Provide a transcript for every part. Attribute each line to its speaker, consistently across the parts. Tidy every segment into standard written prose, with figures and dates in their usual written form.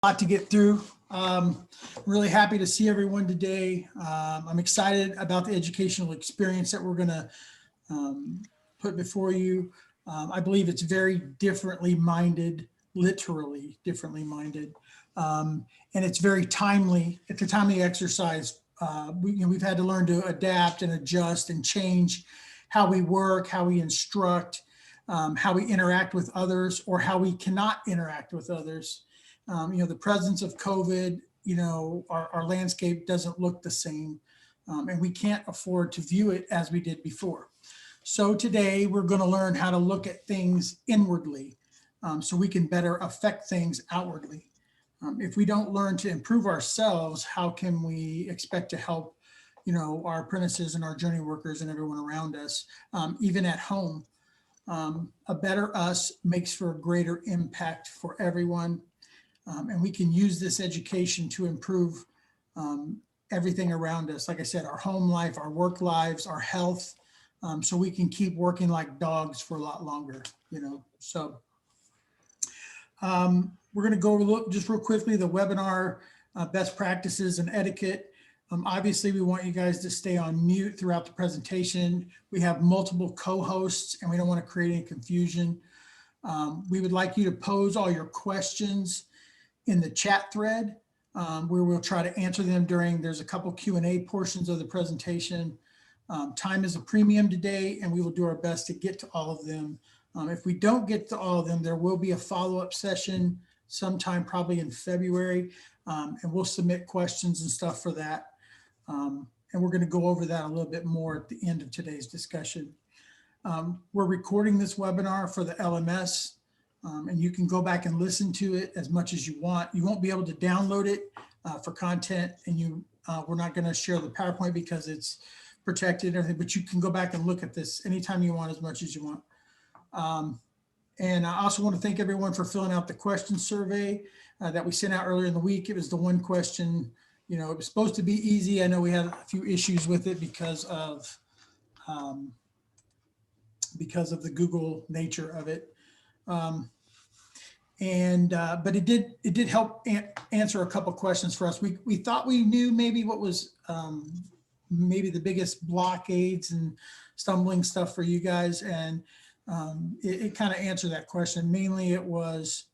Speaker 1: lot to get through. Really happy to see everyone today. I'm excited about the educational experience that we're going to put before you. I believe it's very differently minded, literally differently minded, and it's very timely. It's a timely exercise. We've had to learn to adapt and adjust and change how we work, how we instruct, how we interact with others, or how we cannot interact with others. The presence of COVID, our landscape doesn't look the same, and we can't afford to view it as we did before. So today we're going to learn how to look at things inwardly, so we can better affect things outwardly. If we don't learn to improve ourselves, how can we expect to help, our apprentices and our journey workers and everyone around us, even at home? A better us makes for a greater impact for everyone. And we can use this education to improve everything around us. Like I said, our home life, our work lives, our health, so we can keep working like dogs for a lot longer, So we're going to go over just real quickly the webinar best practices and etiquette. Obviously, we want you guys to stay on mute throughout the presentation. We have multiple co-hosts and we don't want to create any confusion. We would like you to pose all your questions in the chat thread, where we'll try to answer them there's a couple Q&A portions of the presentation. Time is a premium today, and we will do our best to get to all of them. If we don't get to all of them, there will be a follow-up session sometime probably in February, and we'll submit questions and stuff for that. And we're going to go over that a little bit more at the end of today's discussion. We're recording this webinar for the LMS. And you can go back and listen to it as much as you want. You won't be able to download it for content, and we're not going to share the PowerPoint because it's protected and everything, but you can go back and look at this anytime you want, as much as you want. And I also want to thank everyone for filling out the question survey that we sent out earlier in the week. It was the one question, it was supposed to be easy. I know we had a few issues with it because of the Google nature of it. But it did help answer a couple questions for us. We thought we knew maybe what was maybe the biggest blockades and stumbling stuff for you guys, and it kind of answered that question. Mainly it was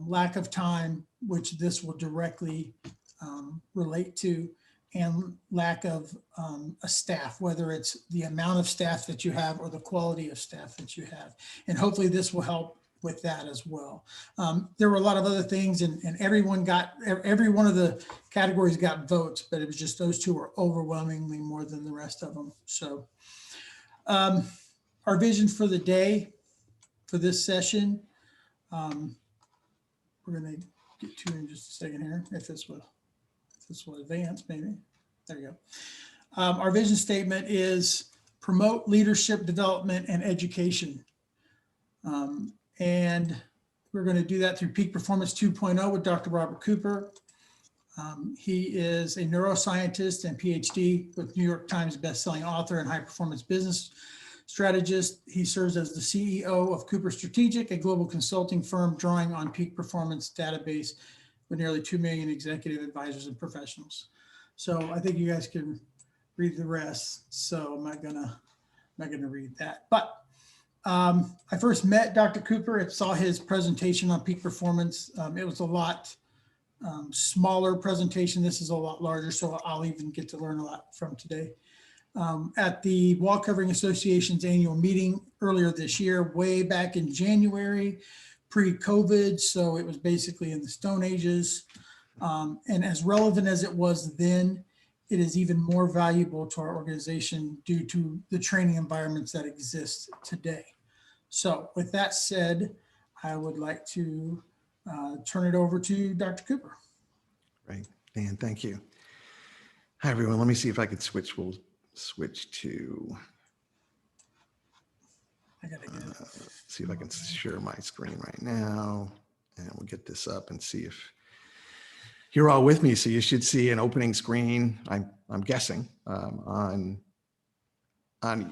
Speaker 1: lack of time, which this will directly relate to, and lack of a staff, whether it's the amount of staff that you have or the quality of staff that you have. And hopefully this will help with that as well. There were a lot of other things, and every one of the categories got votes, but it was just those two were overwhelmingly more than the rest of them. So our vision for the day for this session, we're going to get to in just a second here, if this will advance, maybe. There you go. Our vision statement is promote leadership development and education. And we're going to do that through Peak Performance 2.0 with Dr. Robert Cooper. He is a neuroscientist and PhD with New York Times bestselling author and high performance business strategist. He serves as the CEO of Cooper Strategic, a global consulting firm drawing on peak performance database with nearly 2 million executive advisors and professionals. So I think you guys can read the rest. So I'm not gonna read that. But I first met Dr. Cooper and saw his presentation on peak performance. It was a lot smaller presentation. This is a lot larger, so I'll even get to learn a lot from today. At the Wall Covering Association's annual meeting earlier this year, way back in January, pre-COVID, so it was basically in the Stone Ages. And as relevant as it was then, it is even more valuable to our organization due to the training environments that exist today. So with that said, I would like to turn it over to Dr. Cooper.
Speaker 2: Right, Dan, thank you. Hi, everyone. Let me see if I could switch. We'll switch to, see if I can share my screen right now. And we'll get this up and see if you're all with me. So you should see an opening screen, I'm guessing, on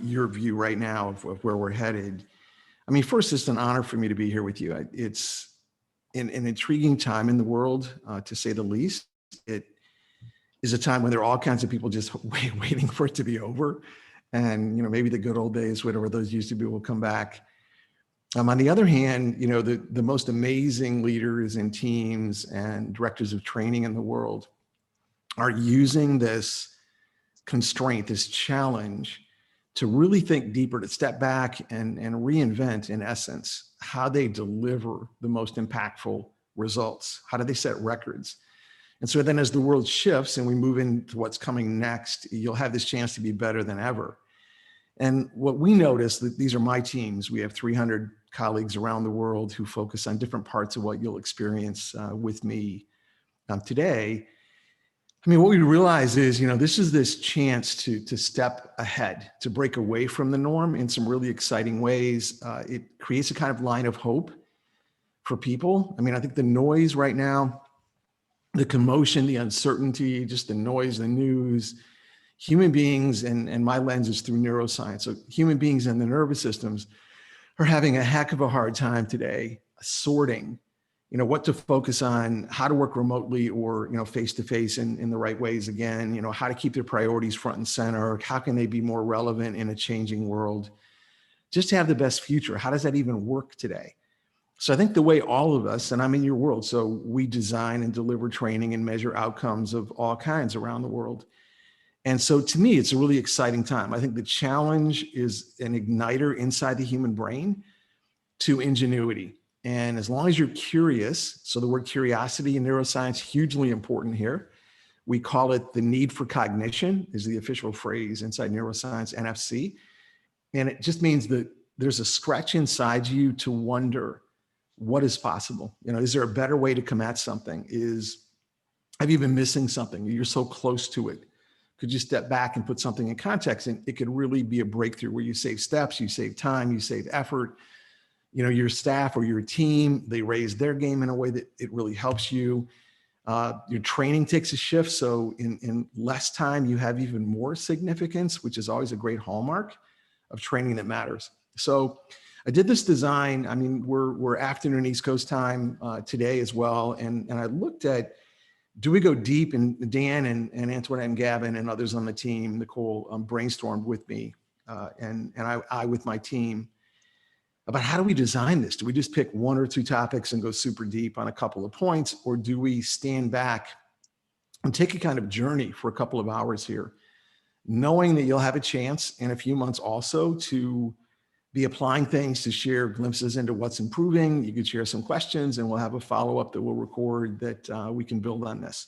Speaker 2: your view right now of where we're headed. I mean, first, it's an honor for me to be here with you. an intriguing time in the world, to say the least. It is a time when there are all kinds of people just waiting for it to be over. And, maybe the good old days, whatever those used to be, will come back. On the other hand, the most amazing leaders and teams and directors of training in the world are using this constraint, this challenge, to really think deeper, to step back and reinvent, in essence, how they deliver the most impactful results. How do they set records? And so then as the world shifts and we move into what's coming next, you'll have this chance to be better than ever. And what we notice, that these are my teams. We have 300 colleagues around the world who focus on different parts of what you'll experience with me today. I mean, what we realize is, this is this chance to step ahead, to break away from the norm in some really exciting ways. It creates a kind of line of hope for people. I mean, I think the noise right now, the commotion, the uncertainty, just the noise, the news, human beings, and my lens is through neuroscience. So human beings and the nervous systems are having a heck of a hard time today sorting, what to focus on, how to work remotely or, face-to-face in the right ways again, how to keep their priorities front and center, how can they be more relevant in a changing world, just to have the best future. How does that even work today? So I think the way all of us, and I'm in your world, so we design and deliver training and measure outcomes of all kinds around the world. And so to me, it's a really exciting time. I think the challenge is an igniter inside the human brain to ingenuity. And as long as you're curious, so the word curiosity in neuroscience, hugely important here. We call it the need for cognition, is the official phrase inside neuroscience, NFC. And it just means that there's a scratch inside you to wonder what is possible. Is there a better way to come at something? Have you been missing something? You're so close to it. Could you step back and put something in context? And it could really be a breakthrough where you save steps, you save time, you save effort. Your staff or your team, they raise their game in a way that it really helps you. Your training takes a shift. So in less time, you have even more significance, which is always a great hallmark of training that matters. So I did this design. I mean, we're afternoon East Coast time today as well. And I looked at, do we go deep? And Dan and Antoinette and Gavin and others on the team, Nicole, brainstormed with me and I with my team about how do we design this? Do we just pick one or two topics and go super deep on a couple of points? Or do we stand back and take a kind of journey for a couple of hours here, knowing that you'll have a chance in a few months also to be applying things, to share glimpses into what's improving. You could share some questions and we'll have a follow-up that we'll record that we can build on this.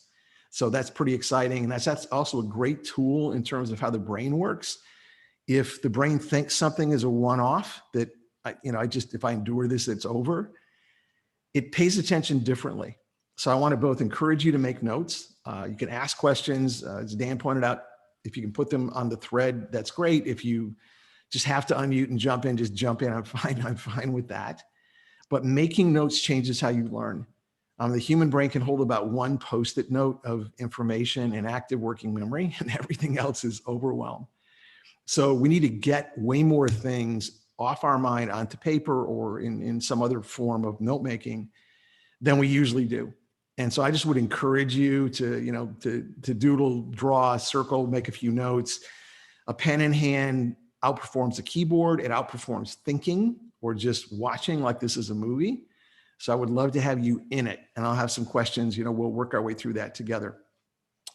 Speaker 2: So that's pretty exciting. And that's also a great tool in terms of how the brain works. If the brain thinks something is a one-off, that if I endure this, it's over, it pays attention differently. So I want to both encourage you to make notes. You can ask questions. As Dan pointed out, if you can put them on the thread, that's great. If you just have to unmute and jump in, just jump in. I'm fine with that. But making notes changes how you learn. The human brain can hold about one Post-it note of information in active working memory, and everything else is overwhelmed. So we need to get way more things off our mind onto paper or in some other form of note making than we usually do. And so I just would encourage you to doodle, draw, circle, make a few notes. A pen in hand outperforms a keyboard. It outperforms thinking or just watching like this is a movie. So I would love to have you in it. And I'll have some questions. We'll work our way through that together.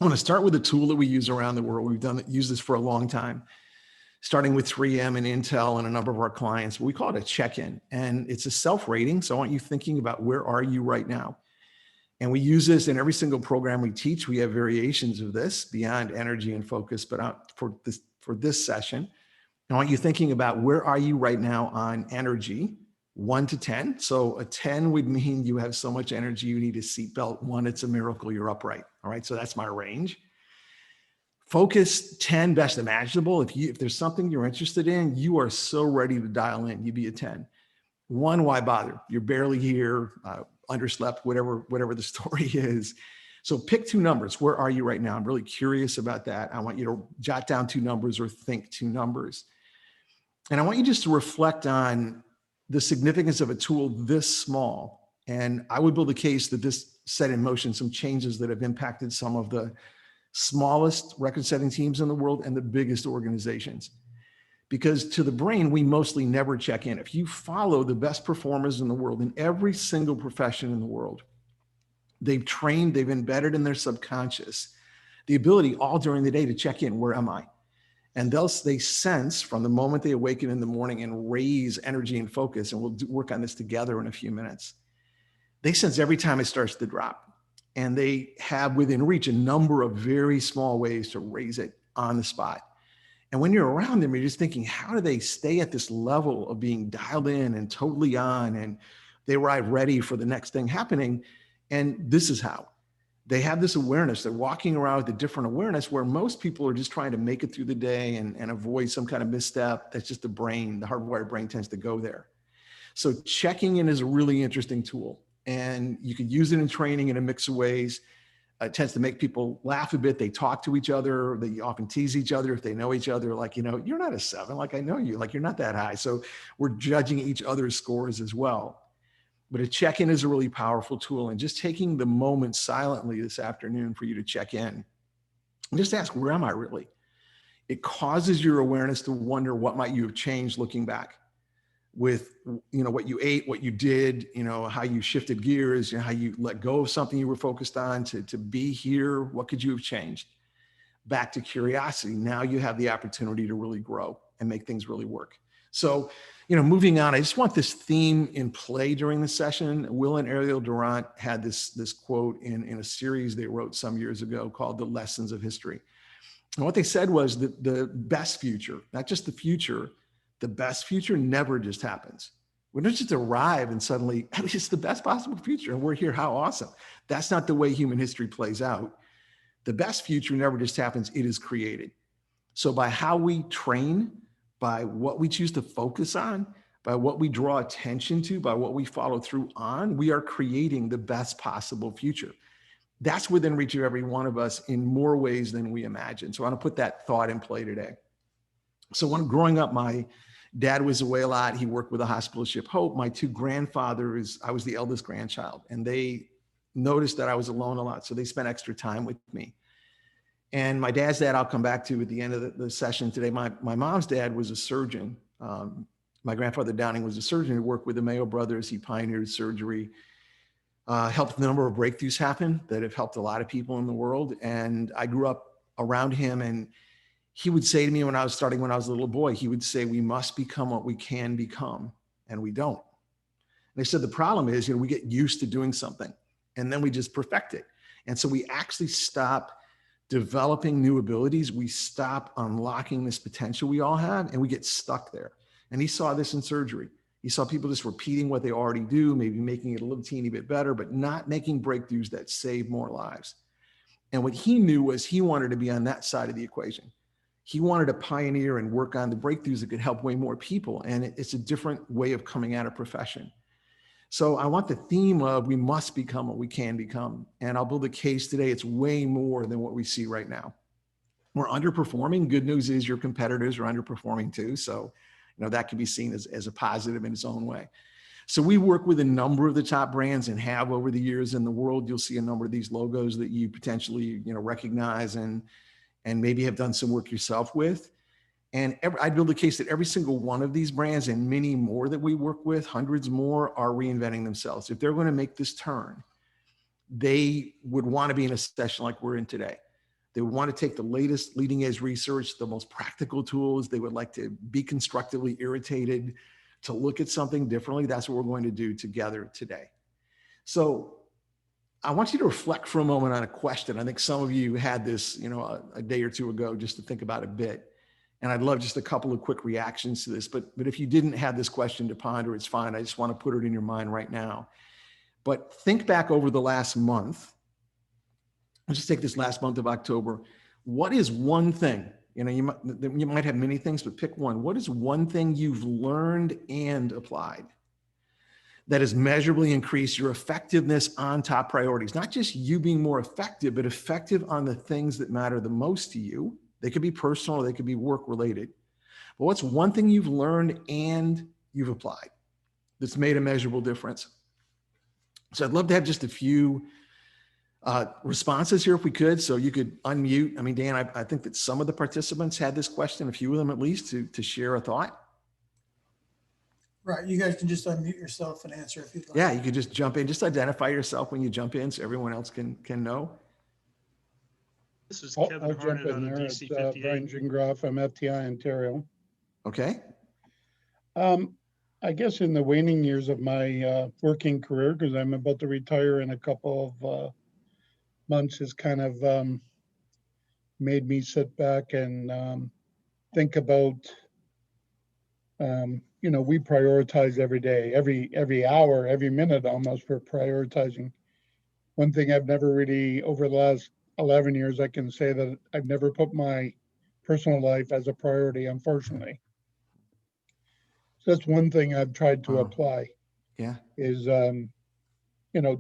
Speaker 2: I want to start with a tool that we use around the world. We've used this for a long time, starting with 3M and Intel and a number of our clients. We call it a check-in, and it's a self-rating. So I want you thinking about, where are you right now? And we use this in every single program we teach. We have variations of this beyond energy and focus, but for this session, I want you thinking about, where are you right now on energy, 1 to 10. So a 10 would mean you have so much energy, you need a seatbelt. 1, it's a miracle you're upright. All right, so that's my range. Focus, 10, best imaginable. If there's something you're interested in, you are so ready to dial in, you'd be a 10. 1, why bother? You're barely here, underslept, whatever the story is. So pick 2 numbers. Where are you right now? I'm really curious about that. I want you to jot down 2 numbers or think 2 numbers. And I want you just to reflect on the significance of a tool this small And I would build a case that this set in motion some changes that have impacted some of the smallest record-setting teams in the world and the biggest organizations. Because to the brain, we mostly never check in. If you follow the best performers in the world, in every single profession in the world, they've trained, they've embedded in their subconscious the ability all during the day to check in, where am I? And they sense from the moment they awaken in the morning and raise energy and focus, and we'll work on this together in a few minutes. They sense every time it starts to drop. And they have within reach a number of very small ways to raise it on the spot. And when you're around them, you're just thinking, how do they stay at this level of being dialed in and totally on, and they arrive ready for the next thing happening? And this is how. They have this awareness. They're walking around with a different awareness, where most people are just trying to make it through the day and avoid some kind of misstep. That's just the brain, the hardwired brain tends to go there. So checking in is a really interesting tool, and you could use it in training in a mix of ways. It tends to make people laugh a bit. They talk to each other. They often tease each other if they know each other. Like, you're not a 7, like I know you, like you're not that high. So we're judging each other's scores as well. But a check-in is a really powerful tool. And just taking the moment silently this afternoon for you to check in and just ask, where am I really? It causes your awareness to wonder, what might you have changed looking back with, what you ate, what you did, how you shifted gears, how you let go of something you were focused on to be here. What could you have changed? Back to curiosity. Now you have the opportunity to really grow and make things really work. So, moving on, I just want this theme in play during the session. Will and Ariel Durant had this quote in a series they wrote some years ago called The Lessons of History. And what they said was that the best future, not just the future, the best future never just happens. We don't just arrive and suddenly, it's the best possible future and we're here, how awesome. That's not the way human history plays out. The best future never just happens, it is created. So by how we train, by what we choose to focus on, by what we draw attention to, by what we follow through on, we are creating the best possible future. That's within reach of every one of us in more ways than we imagine. So I want to put that thought in play today. So when growing up, my dad was away a lot. He worked with a hospital ship Hope. My 2 grandfathers, I was the eldest grandchild, and they noticed that I was alone a lot. So they spent extra time with me. And my dad's dad, I'll come back to at the end of the session today. My mom's dad was a surgeon. My grandfather Downing was a surgeon who worked with the Mayo brothers. He pioneered surgery, helped a number of breakthroughs happen that have helped a lot of people in the world. And I grew up around him, and he would say to me when I was a little boy, he would say, we must become what we can become, and we don't. And they said the problem is, we get used to doing something and then we just perfect it. And so we actually stop developing new abilities. We stop unlocking this potential we all have, and we get stuck there. And he saw this in surgery. He saw people just repeating what they already do, maybe making it a little teeny bit better, but not making breakthroughs that save more lives. And what he knew was he wanted to be on that side of the equation. He wanted to pioneer and work on the breakthroughs that could help way more people. And it's a different way of coming at a profession. So I want the theme of we must become what we can become. And I'll build a case today. It's way more than what we see right now. We're underperforming. Good news is your competitors are underperforming too. So, that can be seen as a positive in its own way. So we work with a number of the top brands and have over the years in the world. You'll see a number of these logos that you potentially, recognize and maybe have done some work yourself with. And I'd build a case that every single one of these brands and many more that we work with, hundreds more, are reinventing themselves. If they're going to make this turn, they would want to be in a session like we're in today. They would want to take the latest leading edge research, the most practical tools. They would like to be constructively irritated, to look at something differently. That's what we're going to do together today. So I want you to reflect for a moment on a question. I think some of you had this, a day or two ago, just to think about a bit. And I'd love just a couple of quick reactions to this, but if you didn't have this question to ponder, it's fine. I just want to put it in your mind right now. But think back over the last month. Let's just take this last month of October. What is one thing, you might have many things, but pick one. What is one thing you've learned and applied that has measurably increased your effectiveness on top priorities? Not just you being more effective, but effective on the things that matter the most to you. They could be personal, or they could be work related. But what's one thing you've learned and you've applied that's made a measurable difference? So I'd love to have just a few responses here if we could. So you could unmute. I mean, Dan, I think that some of the participants had this question, a few of them at least, to share a thought.
Speaker 1: Right. You guys can just unmute yourself and answer if you'd like.
Speaker 2: Yeah, you could just jump in. Just identify yourself when you jump in so everyone else can know.
Speaker 3: This is
Speaker 4: I'll
Speaker 3: Kevin
Speaker 4: jump
Speaker 3: Harnett
Speaker 4: in
Speaker 3: out of
Speaker 4: there. It's
Speaker 3: DC58.
Speaker 4: Brian Gingroff. I'm FTI Ontario.
Speaker 2: Okay.
Speaker 4: I guess in the waning years of my working career, because I'm about to retire in a couple of months, has kind of made me sit back and think about, we prioritize every day, every hour, every minute almost, we're prioritizing. One thing I've never really, over the last 11 years, I can say that I've never put my personal life as a priority, unfortunately. So that's one thing I've tried to apply.
Speaker 2: Yeah.
Speaker 4: Is,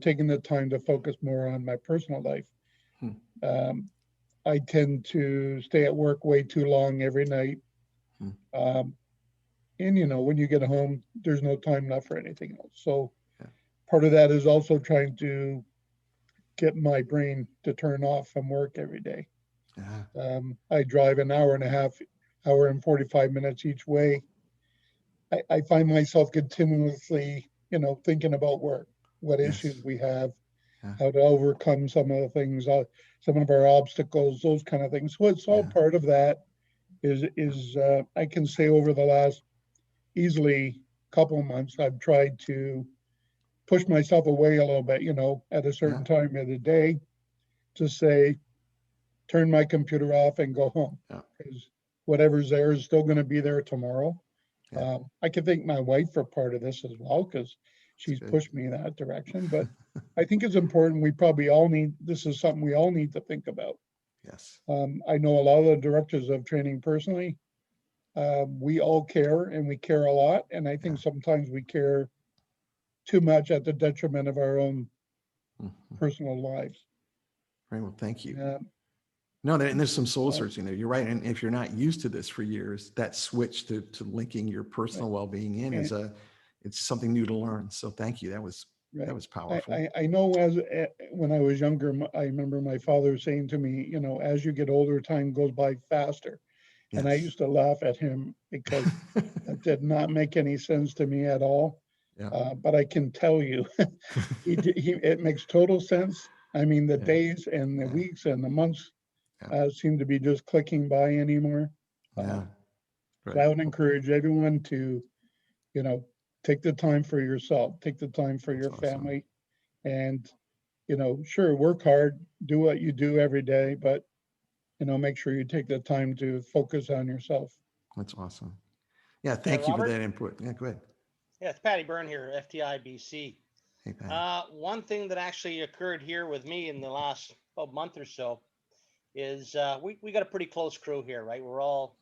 Speaker 4: taking the time to focus more on my personal life. I tend to stay at work way too long every night. And, when you get home, there's no time left for anything else. So part of that is also trying to get my brain to turn off from work every day. I drive an hour and a half, hour and 45 minutes each way. I find myself continuously, thinking about work, what issues we have, how to overcome some of the things, some of our obstacles, those kind of things. So it's all part of that is I can say over the last easily couple of months, I've tried to push myself away a little bit, at a certain time of the day to say, turn my computer off and go home. Because whatever's there is still going to be there tomorrow. I can thank my wife for part of this as well, because she's pushed me in that direction. But I think it's important. We probably all need, this is something we all need to think about.
Speaker 2: Yes.
Speaker 4: I know a lot of the directors of training personally. We all care and we care a lot. And I think sometimes we care too much at the detriment of our own personal lives.
Speaker 2: Right. Well, thank you. No, and there's some soul searching there. You're right. And if you're not used to this for years, that switch to linking your personal well-being in it's something new to learn. So thank you. That was powerful.
Speaker 4: I know when I was younger, I remember my father saying to me, as you get older, time goes by faster. Yes. And I used to laugh at him because that did not make any sense to me at all. But I can tell you, it makes total sense. I mean, the days and the weeks and the months seem to be just clicking by anymore. So I would encourage everyone to, take the time for yourself, take the time for your family, and, sure, work hard, do what you do every day, but, make sure you take the time to focus on yourself.
Speaker 2: That's awesome. Yeah, thank you for that input. Yeah, go ahead.
Speaker 5: Yeah, it's Patty Byrne here, FTI BC.
Speaker 2: Hey, Patty.
Speaker 5: One thing that actually occurred here with me in the last month or so is we got a pretty close crew here, right? We're all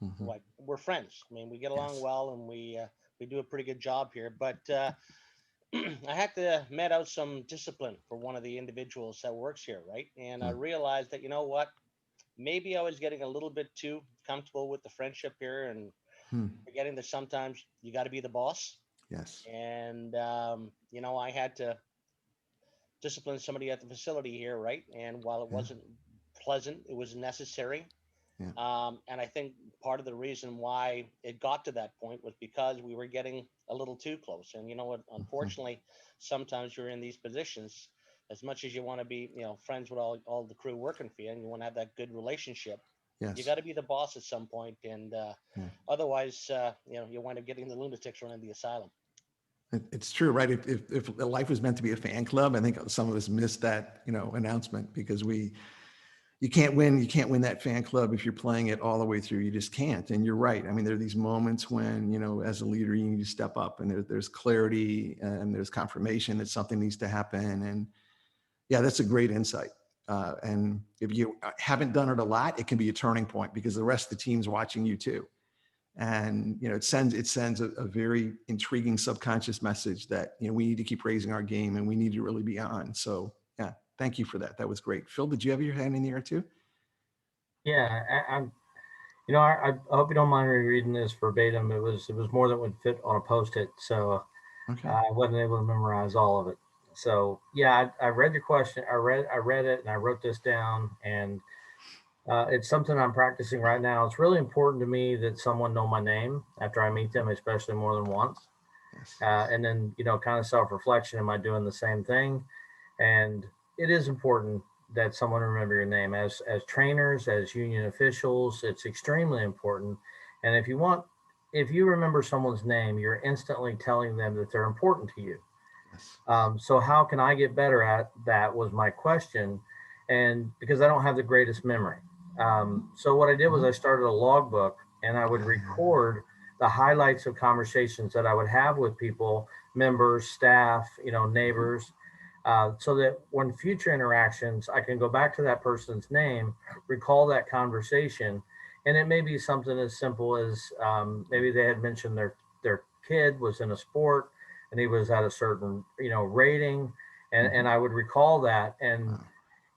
Speaker 5: we're friends. I mean, we get along well, and we do a pretty good job here. But I had to met out some discipline for one of the individuals that works here, right? And I realized that, maybe I was getting a little bit too comfortable with the friendship here and forgetting that sometimes you got to be the boss.
Speaker 2: Yes.
Speaker 5: And, I had to discipline somebody at the facility here, right? And while it wasn't pleasant, it was necessary. And I think part of the reason why it got to that point was because we were getting a little too close. And unfortunately, sometimes you're in these positions, as much as you want to be, friends with all the crew working for you, and you want to have that good relationship. You got to be the boss at some point, and otherwise, you wind up getting the lunatics running the asylum.
Speaker 2: It's true, right? If life was meant to be a fan club, I think some of us missed that, announcement, because you can't win that fan club if you're playing it all the way through. You just can't. And you're right. I mean, there are these moments when, as a leader, you need to step up, and there's clarity and there's confirmation that something needs to happen. And that's a great insight. And if you haven't done it a lot, it can be a turning point, because the rest of the team's watching you too. And, it sends a very intriguing subconscious message that, we need to keep raising our game, and we need to really be on. So thank you for that. That was great. Phil, did you have your hand in the air too?
Speaker 6: Yeah, I hope you don't mind me reading this verbatim. It was more than would fit on a Post-it, so I wasn't able to memorize all of it. So yeah, I read your question. I read it and I wrote this down, and it's something I'm practicing right now. It's really important to me that someone know my name after I meet them, especially more than once.
Speaker 2: Yes.
Speaker 6: And then, kind of self-reflection. Am I doing the same thing? And it is important that someone remember your name. As trainers, as union officials, it's extremely important. And if you remember someone's name, you're instantly telling them that they're important to you.
Speaker 2: Yes.
Speaker 6: So how can I get better at that was my question. And because I don't have the greatest memory. So what I did was I started a logbook, and I would record the highlights of conversations that I would have with people, members, staff, neighbors, so that when future interactions, I can go back to that person's name, recall that conversation. And it may be something as simple as maybe they had mentioned their kid was in a sport and he was at a certain, rating. And I would recall that, and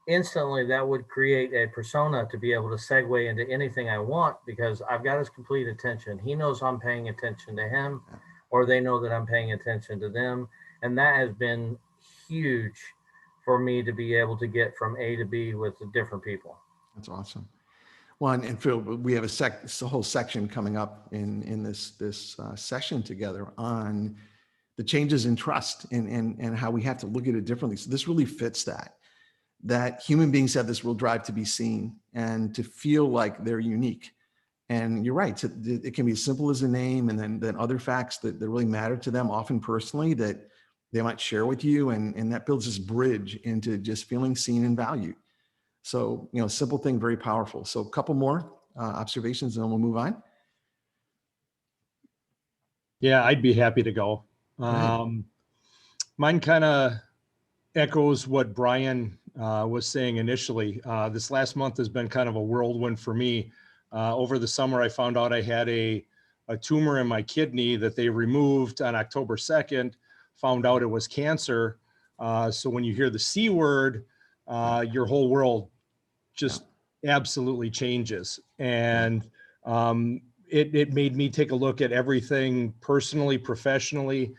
Speaker 6: instantly that would create a persona to be able to segue into anything I want, because I've got his complete attention. He knows I'm paying attention to him, or they know that I'm paying attention to them. And that has been huge for me to be able to get from A to B with the different people.
Speaker 2: That's awesome. Well, and Phil, we have a whole section coming up in this session together on the changes in trust and how we have to look at it differently. So this really fits that human beings have this real drive to be seen and to feel like they're unique. And you're right, it can be as simple as a name, and then other facts that really matter to them, often personally, that they might share with you. And that builds this bridge into just feeling seen and valued. So, simple thing, very powerful. So a couple more observations and then we'll move on.
Speaker 7: Yeah, I'd be happy to go. Mine kind of echoes what Brian was saying initially. This last month has been kind of a whirlwind for me. Over the summer, I found out I had a tumor in my kidney that they removed on October 2nd, found out it was cancer. So when you hear the C word, your whole world just absolutely changes. And it made me take a look at everything personally, professionally.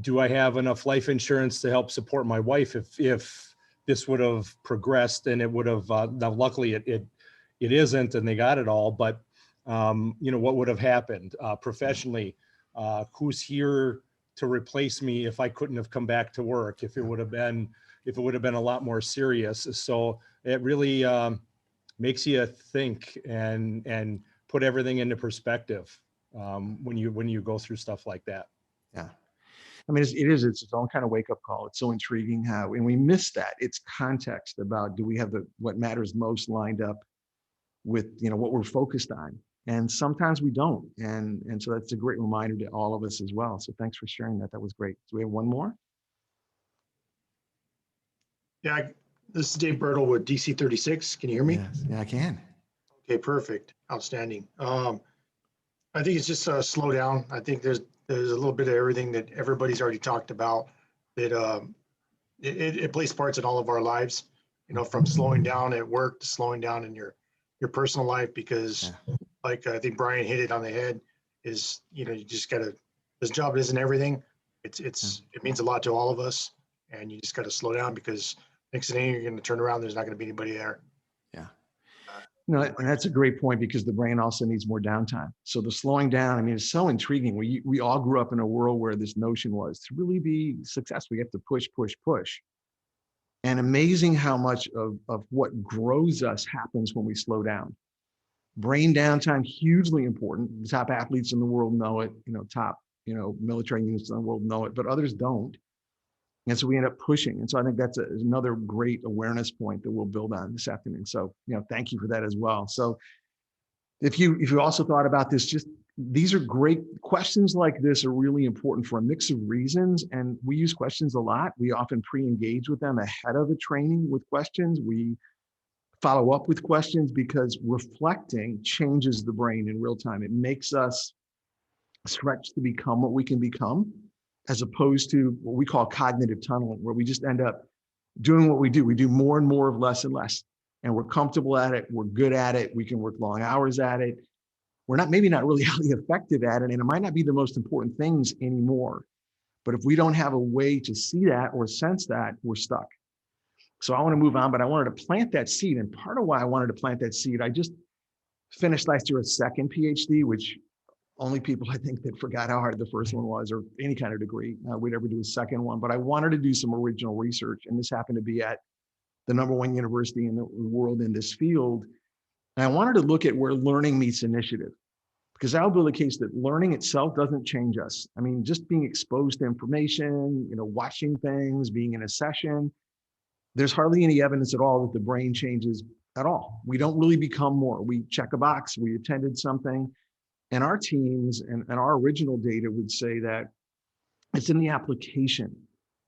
Speaker 7: Do I have enough life insurance to help support my wife if this would have progressed? And it would have, now luckily it isn't, and they got it all, but what would have happened professionally? Who's here to replace me if I couldn't have come back to work, if it would have been a lot more serious? So it really makes you think and put everything into perspective when you go through stuff like that.
Speaker 2: Yeah. I mean, it's its own kind of wake up call. It's so intriguing how, and we miss that. It's context about, do we have what matters most lined up with, what we're focused on? And sometimes we don't. And so that's a great reminder to all of us as well. So thanks for sharing that. That was great. Do we have one more?
Speaker 8: Yeah, this is Dave Bertle with DC 36. Can you hear me?
Speaker 2: Yes. Yeah, I can. Okay,
Speaker 8: perfect. Outstanding. I think it's just slow down. I think there's a little bit of everything that everybody's already talked about, that it plays parts in all of our lives, from slowing down at work to slowing down in your personal life, because like I think Brian hit it on the head, is, you just gotta, this job isn't everything. It means a lot to all of us, and you just gotta slow down, because next thing you're gonna turn around, there's not gonna be anybody there.
Speaker 2: Yeah. No, and that's a great point, because the brain also needs more downtime. So the slowing down, I mean, it's so intriguing. We all grew up in a world where this notion was, to really be successful, you have to push, push, push. And amazing how much of what grows us happens when we slow down. Brain downtime, hugely important. The top athletes in the world know it, top, military units in the world know it, but others don't. And so we end up pushing. And so I think that's another great awareness point that we'll build on this afternoon. So, thank you for that as well. So if you also thought about this, these are great questions. Like this are really important for a mix of reasons. And we use questions a lot. We often pre-engage with them ahead of a training with questions. We follow up with questions because reflecting changes the brain in real time. It makes us stretch to become what we can become, as opposed to what we call cognitive tunneling, where we just end up doing what we do. We do more and more of less and less, and we're comfortable at it. We're good at it. We can work long hours at it. We're maybe not really highly effective at it, and it might not be the most important things anymore. But if we don't have a way to see that or sense that, we're stuck. So I want to move on, but I wanted to plant that seed. And part of why I wanted to plant that seed, I just finished last year a second PhD, which only people I think that forgot how hard the first one was, or any kind of degree, would ever do a second one. But I wanted to do some original research, and this happened to be at the #1 university in the world in this field. And I wanted to look at where learning meets initiative, because I'll build a case that learning itself doesn't change us. I mean, just being exposed to information, watching things, being in a session, there's hardly any evidence at all that the brain changes at all. We don't really become more. We check a box, we attended something, and our teams and our original data would say that it's in the application.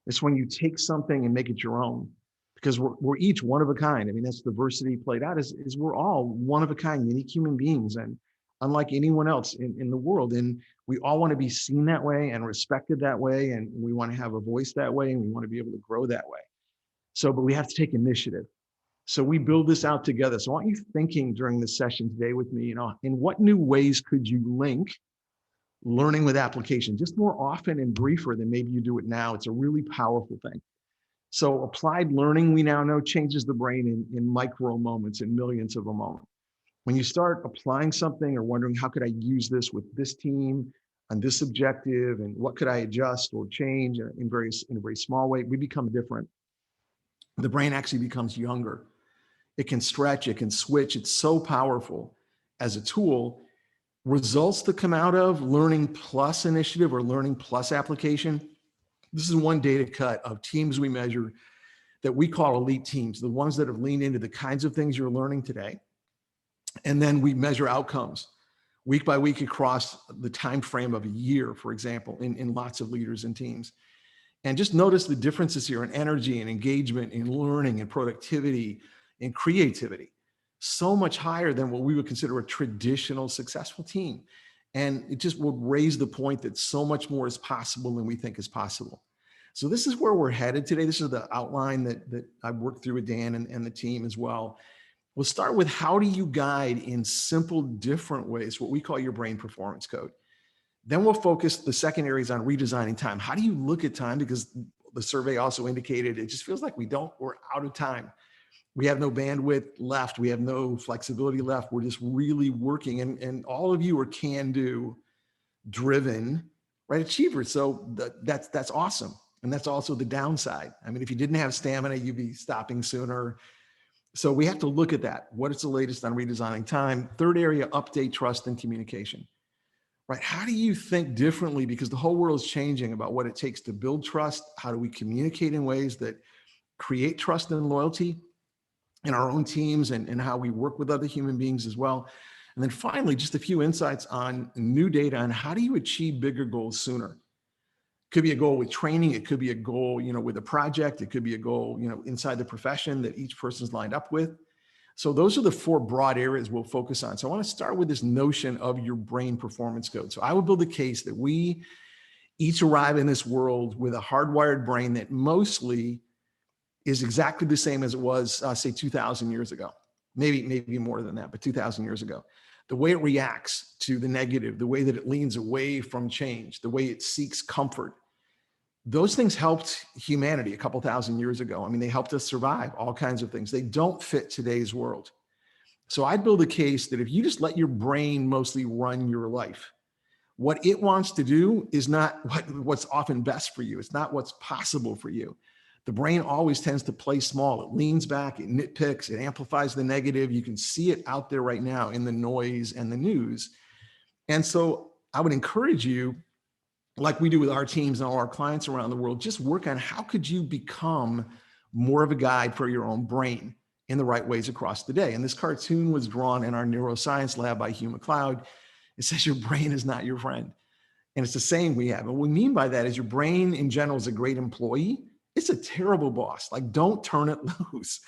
Speaker 2: It's when you take something and make it your own, because we're each one of a kind. I mean, that's diversity played out, is we're all one of a kind, unique human beings, and unlike anyone else in the world. And we all want to be seen that way and respected that way. And we want to have a voice that way, and we want to be able to grow that way. So, but we have to take initiative. So we build this out together. So I want you thinking during this session today with me, in what new ways could you link learning with application, just more often and briefer than maybe you do it now. It's a really powerful thing. So applied learning, we now know, changes the brain in micro moments, in millionths of a moment. When you start applying something or wondering, how could I use this with this team on this objective, and what could I adjust or change in a very small way, we become different. The brain actually becomes younger. It can stretch, it can switch. It's so powerful as a tool. Results that come out of learning plus initiative or learning plus application. This is one data cut of teams we measure that we call elite teams, the ones that have leaned into the kinds of things you're learning today. And then we measure outcomes week by week across the time frame of a year, for example, in lots of leaders and teams. And just notice the differences here in energy and engagement, in learning and productivity and creativity. So much higher than what we would consider a traditional successful team. And it just will raise the point that so much more is possible than we think is possible. So this is where we're headed today. This is the outline that I've worked through with Dan and the team as well. We'll start with, how do you guide in simple, different ways, what we call your brain performance code. Then we'll focus the second areas on redesigning time. How do you look at time? Because the survey also indicated it just feels like we're out of time. We have no bandwidth left. We have no flexibility left. We're just really working. And all of you are can-do driven, right, achievers. So that's awesome. And that's also the downside. I mean, if you didn't have stamina, you'd be stopping sooner. So we have to look at that. What is the latest on redesigning time? Third area, update, trust, and communication. Right? How do you think differently? Because the whole world is changing about what it takes to build trust. How do we communicate in ways that create trust and loyalty in our own teams, and how we work with other human beings as well? And then finally, just a few insights on new data on how do you achieve bigger goals sooner? Could be a goal with training. It could be a goal, with a project. It could be a goal, inside the profession that each person's lined up with. So those are the 4 broad areas we'll focus on. So I want to start with this notion of your brain performance code. So I would build a case that we each arrive in this world with a hardwired brain that mostly is exactly the same as it was, say, 2,000 years ago. Maybe more than that, but 2,000 years ago. The way it reacts to the negative, the way that it leans away from change, the way it seeks comfort. Those things helped humanity a couple thousand years ago. I mean, they helped us survive all kinds of things. They don't fit today's world. So I'd build a case that if you just let your brain mostly run your life, what it wants to do is not what's often best for you. It's not what's possible for you. The brain always tends to play small. It leans back, it nitpicks, it amplifies the negative. You can see it out there right now in the noise and the news. And so I would encourage you, like we do with our teams and all our clients around the world, just work on how could you become more of a guide for your own brain in the right ways across the day. And this cartoon was drawn in our neuroscience lab by Hugh McLeod. It says your brain is not your friend. And it's the saying we have. And what we mean by that is your brain in general is a great employee. It's a terrible boss. Like, don't turn it loose.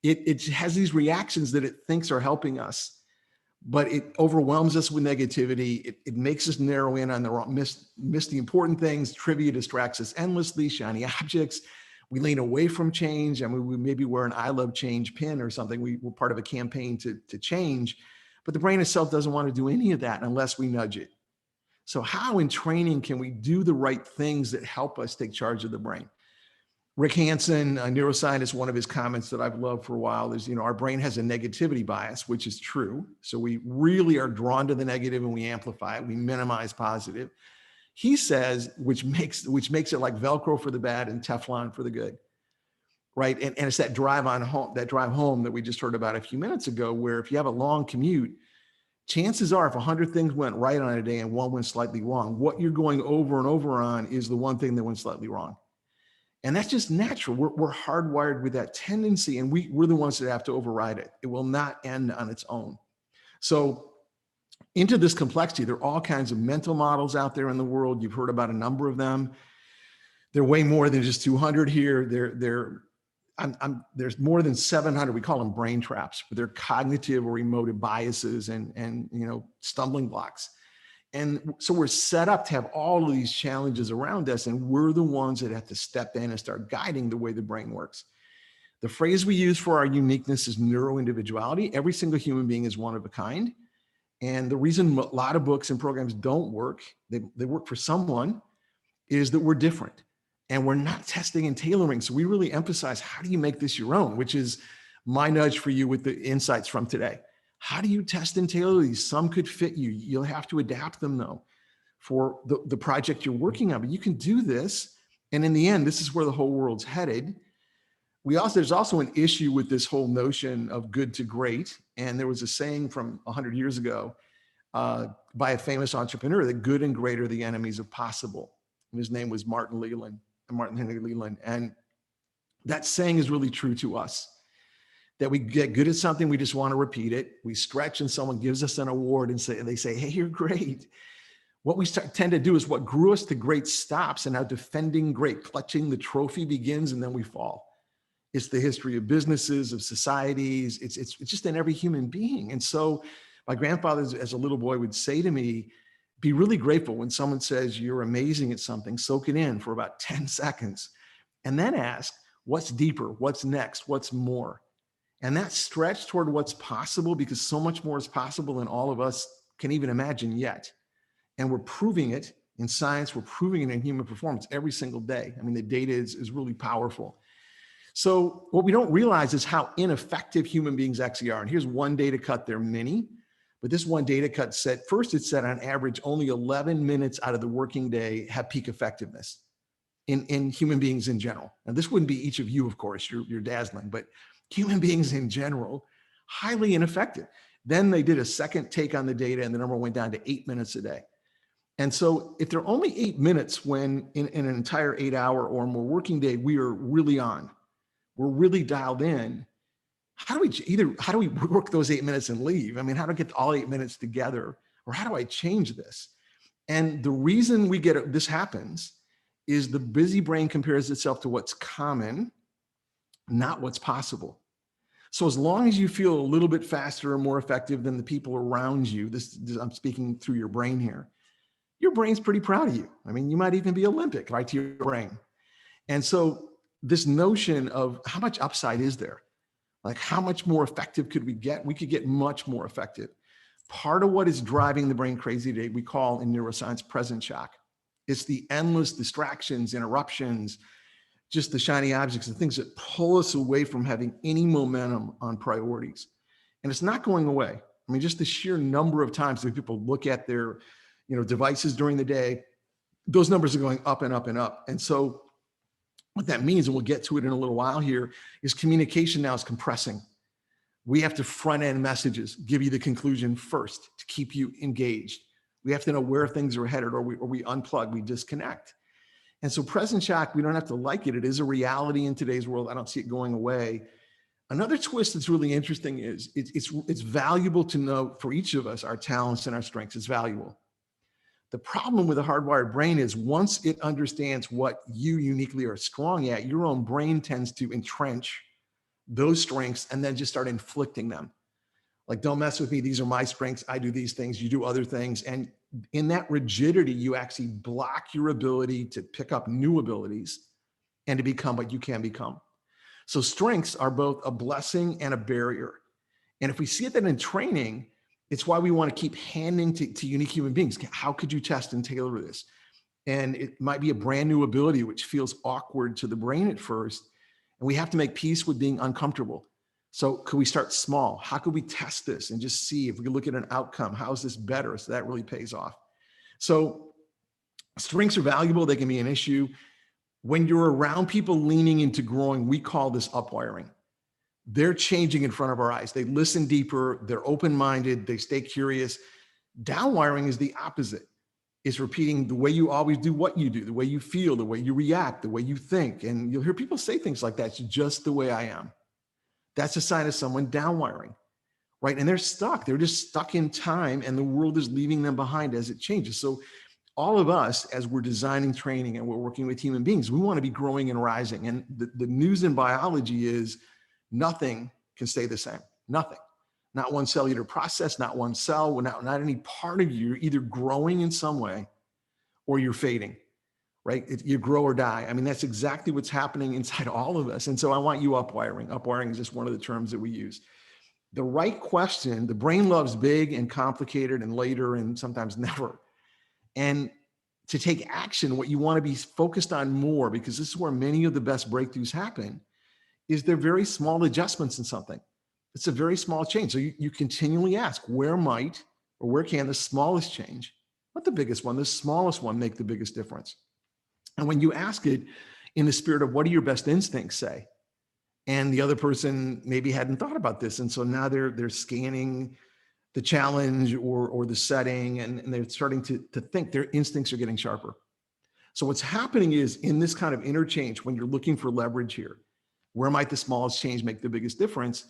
Speaker 2: It has these reactions that it thinks are helping us, but it overwhelms us with negativity. It makes us narrow in on the wrong, miss the important things. Trivia distracts us endlessly, shiny objects. We lean away from change. I mean, we maybe wear an I love change pin or something. We're part of a campaign to change, but the brain itself doesn't want to do any of that unless we nudge it. So how in training can we do the right things that help us take charge of the brain? Rick Hansen, a neuroscientist, one of his comments that I've loved for a while is, our brain has a negativity bias, which is true. So we really are drawn to the negative and we amplify it. We minimize positive. He says, which makes it like Velcro for the bad and Teflon for the good, right? And it's that drive home that we just heard about a few minutes ago, where if you have a long commute, chances are if 100 things went right on a day and one went slightly wrong, what you're going over and over on is the one thing that went slightly wrong. And that's just natural. We're hardwired with that tendency, and we're the ones that have to override it. It will not end on its own. So into this complexity, there are all kinds of mental models out there in the world. You've heard about a number of them. They're way more than just 200 here. There's more than 700. We call them brain traps, but they're cognitive or emotive biases and stumbling blocks. And so we're set up to have all of these challenges around us, and we're the ones that have to step in and start guiding the way the brain works. The phrase we use for our uniqueness is neuroindividuality. Every single human being is one of a kind. And the reason a lot of books and programs don't work, they work for someone, is that we're different and we're not testing and tailoring. So we really emphasize, how do you make this your own, which is my nudge for you with the insights from today. How do you test and tailor these? Some could fit you. You'll have to adapt them though for the project you're working on, but you can do this. And in the end, this is where the whole world's headed. There's also an issue with this whole notion of good to great. And there was a saying from 100 years ago by a famous entrepreneur that good and great are the enemies of possible. And his name was Martin Henry Leland. And that saying is really true to us. That we get good at something, we just want to repeat it. We stretch and someone gives us an award and they say, hey, you're great. What we tend to do is what grew us to great stops, and now defending great, clutching the trophy begins, and then we fall. It's the history of businesses, of societies. It's just in every human being. And so my grandfather, as a little boy, would say to me, be really grateful when someone says you're amazing at something, soak it in for about 10 seconds, and then ask, what's deeper? What's next? What's more? And that stretch toward what's possible, because so much more is possible than all of us can even imagine yet. And we're proving it in science, we're proving it in human performance every single day. I mean, the data is really powerful. So what we don't realize is how ineffective human beings actually are. And here's one data cut, there are many, but this one data cut said, first it said on average, only 11 minutes out of the working day have peak effectiveness in human beings in general. Now this wouldn't be each of you, of course, you're dazzling, but human beings in general, highly ineffective. Then they did a second take on the data and the number went down to 8 minutes a day. And so if there are only 8 minutes when in an entire 8-hour or more working day, we are really on, we're really dialed in. How do we work those 8 minutes and leave? I mean, how do I get all 8 minutes together? Or how do I change this? And the reason this happens is the busy brain compares itself to what's common, not what's possible. So as long as you feel a little bit faster or more effective than the people around you, I'm speaking through your brain here, your brain's pretty proud of you. I mean, you might even be Olympic, right, to your brain. And so this notion of how much upside is there? Like how much more effective could we get? We could get much more effective. Part of what is driving the brain crazy today, we call in neuroscience present shock. It's the endless distractions, interruptions, just the shiny objects, the things that pull us away from having any momentum on priorities. And it's not going away. I mean, just the sheer number of times that people look at their devices during the day, those numbers are going up and up and up. And so what that means, and we'll get to it in a little while here, is communication now is compressing. We have to front end messages, give you the conclusion first to keep you engaged. We have to know where things are headed, or we unplug, we disconnect. And so present shock, we don't have to like it. It is a reality in today's world. I don't see it going away. Another twist that's really interesting is it's valuable to know for each of us, our talents and our strengths is valuable. The problem with a hardwired brain is once it understands what you uniquely are strong at, your own brain tends to entrench those strengths and then just start inflicting them. Like, don't mess with me. These are my strengths. I do these things. You do other things. And in that rigidity, you actually block your ability to pick up new abilities and to become what you can become. So strengths are both a blessing and a barrier. And if we see that in training, It's why we want to keep handing to unique human beings. How could you test and tailor this? And it might be a brand new ability, which feels awkward to the brain at first. And we have to make peace with being uncomfortable. So could we start small? How could we test this and just see if we look at an outcome? How is this better? So that really pays off. So strengths are valuable. They can be an issue. When you're around people leaning into growing, we call this upwiring. They're changing in front of our eyes. They listen deeper. They're open-minded. They stay curious. Downwiring is the opposite. It's repeating the way you always do what you do, the way you feel, the way you react, the way you think. And you'll hear people say things like that. It's just the way I am. That's a sign of someone downwiring, right? And they're stuck. They're just stuck in time, and the world is leaving them behind as it changes. So all of us, as we're designing training and we're working with human beings, we want to be growing and rising. And the news in biology is nothing can stay the same. Nothing. Not one cellular process, not one cell, not any part of you. You're either growing in some way or you're fading, right? You grow or die. I mean, that's exactly what's happening inside all of us. And so I want you upwiring. Upwiring is just one of the terms that we use. The right question, the brain loves big and complicated and later and sometimes never. And to take action, what you want to be focused on more, because this is where many of the best breakthroughs happen, is they're very small adjustments in something. It's a very small change. So you continually ask, where might or where can the smallest change, not the biggest one, the smallest one make the biggest difference? And when you ask it in the spirit of what do your best instincts say? And the other person maybe hadn't thought about this. And so now they're scanning the challenge or the setting, and they're starting to think. Their instincts are getting sharper. So what's happening is in this kind of interchange, when you're looking for leverage here, where might the smallest change make the biggest difference?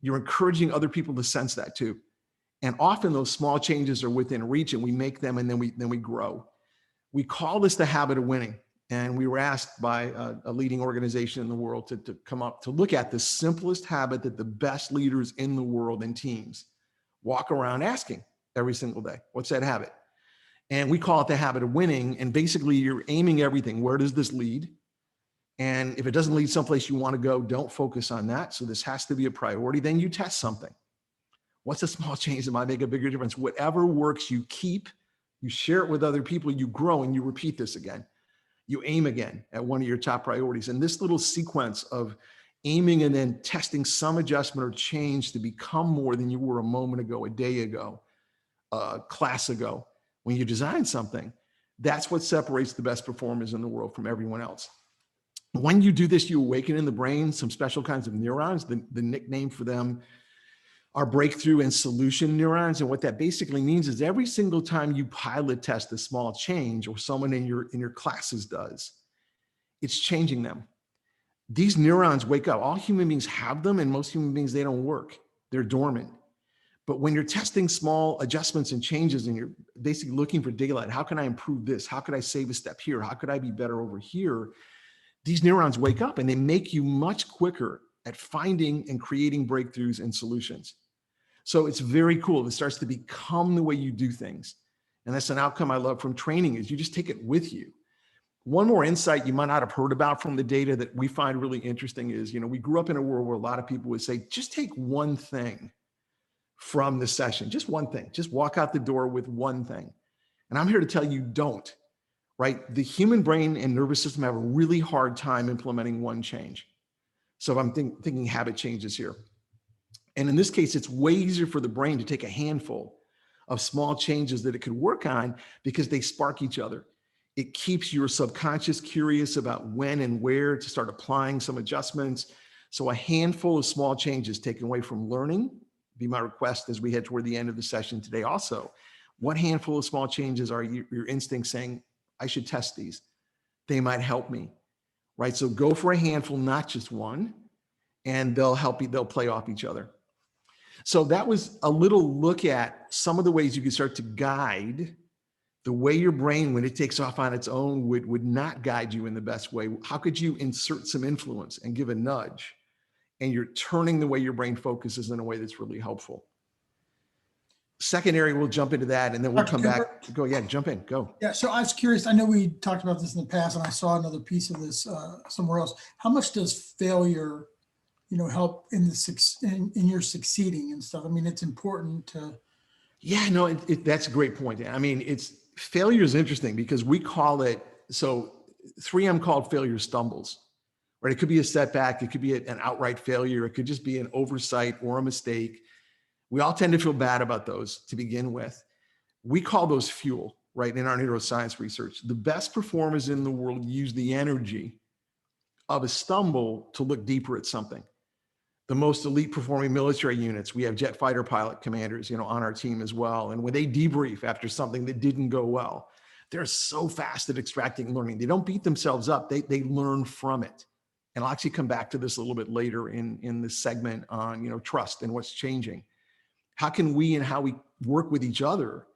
Speaker 2: You're encouraging other people to sense that too. And often those small changes are within reach, and we make them, and then we grow. We call this the habit of winning. And we were asked by a leading organization in the world to come up to look at the simplest habit that the best leaders in the world and teams walk around asking every single day. What's that habit? And we call it the habit of winning. And basically you're aiming everything. Where does this lead? And if it doesn't lead someplace you want to go, don't focus on that. So this has to be a priority. Then you test something. What's a small change that might make a bigger difference? Whatever works, you keep, you share it with other people, you grow, and you repeat this again. You aim again at one of your top priorities. And this little sequence of aiming and then testing some adjustment or change to become more than you were a moment ago, a day ago, a class ago, when you design something, that's what separates the best performers in the world from everyone else. When you do this, you awaken in the brain some special kinds of neurons. The nickname for them are breakthrough and solution neurons. And what that basically means is every single time you pilot test a small change, or someone in your classes does, it's changing them. These neurons wake up. All human beings have them, and most human beings, they don't work. They're dormant. But when you're testing small adjustments and changes, and you're basically looking for daylight, how can I improve this? How could I save a step here? How could I be better over here? These neurons wake up, and they make you much quicker at finding and creating breakthroughs and solutions. So it's very cool. It starts to become the way you do things. And that's an outcome I love from training, is you just take it with you. One more insight you might not have heard about from the data that we find really interesting is, we grew up in a world where a lot of people would say, just take one thing from the session, just one thing, just walk out the door with one thing. And I'm here to tell you, don't, right? The human brain and nervous system have a really hard time implementing one change. So I'm thinking habit changes here. And in this case, it's way easier for the brain to take a handful of small changes that it could work on because they spark each other. It keeps your subconscious curious about when and where to start applying some adjustments. So a handful of small changes taken away from learning, be my request as we head toward the end of the session today also. What handful of small changes are your instincts saying, I should test these? They might help me, right? So go for a handful, not just one, and they'll help you, they'll play off each other. So that was a little look at some of the ways you can start to guide the way your brain, when it takes off on its own, would not guide you in the best way. How could you insert some influence and give a nudge? And you're turning the way your brain focuses in a way that's really helpful. Second area, we'll jump into that, and then we'll come back. Go, yeah, jump in, go.
Speaker 1: Yeah, so I was curious. I know we talked about this in the past, and I saw another piece of this somewhere else. How much does failure, help in your succeeding and stuff? I mean, it's important to
Speaker 2: Yeah, no, that's a great point. I mean, failure is interesting because we call it, so 3M called failure stumbles, right? It could be a setback. It could be an outright failure. It could just be an oversight or a mistake. We all tend to feel bad about those to begin with. We call those fuel, right? In our neuroscience research, the best performers in the world use the energy of a stumble to look deeper at something. The most elite performing military units, we have jet fighter pilot commanders, on our team as well. And when they debrief after something that didn't go well, they're so fast at extracting learning. They don't beat themselves up. They learn from it. And I'll actually come back to this a little bit later in this segment on, trust and what's changing. How can we and how we work with each other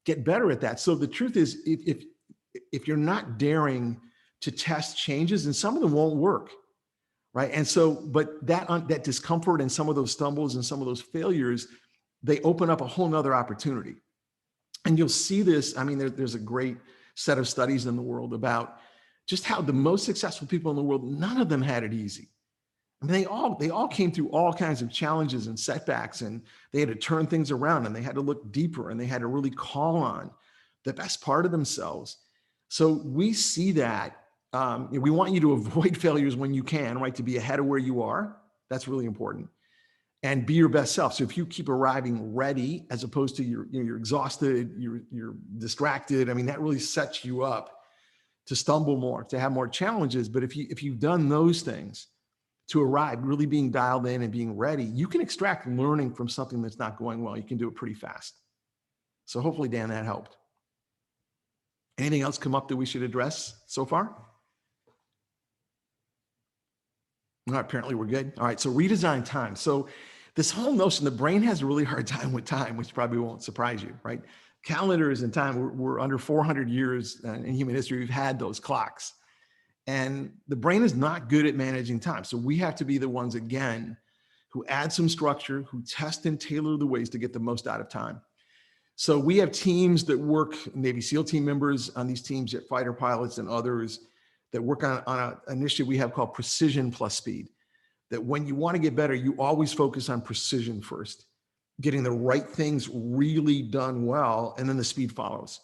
Speaker 2: get better at that? So the truth is, if you're not daring to test changes, and some of them won't work, right? And so, but that discomfort and some of those stumbles and some of those failures, they open up a whole nother opportunity. And you'll see this. I mean, there's a great set of studies in the world about just how the most successful people in the world, none of them had it easy. I mean, they all came through all kinds of challenges and setbacks, and they had to turn things around, and they had to look deeper, and they had to really call on the best part of themselves. So we see that. We want you to avoid failures when you can, right? To be ahead of where you are. That's really important. And be your best self. So if you keep arriving ready, as opposed to you're exhausted, you're distracted, I mean, that really sets you up to stumble more, to have more challenges. But if you've done those things to arrive, really being dialed in and being ready, you can extract learning from something that's not going well. You can do it pretty fast. So hopefully, Dan, that helped. Anything else come up that we should address so far? All right, apparently we're good. All right, so redesign time. So this whole notion, the brain has a really hard time with time, which probably won't surprise you, right? Calendars and time, we're under 400 years in human history, we've had those clocks. And the brain is not good at managing time. So we have to be the ones, again, who add some structure, who test and tailor the ways to get the most out of time. So we have teams that work, Navy SEAL team members on these teams, jet fighter pilots and others that work on an initiative we have called Precision Plus Speed. That when you want to get better, you always focus on precision first, getting the right things really done well, and then the speed follows.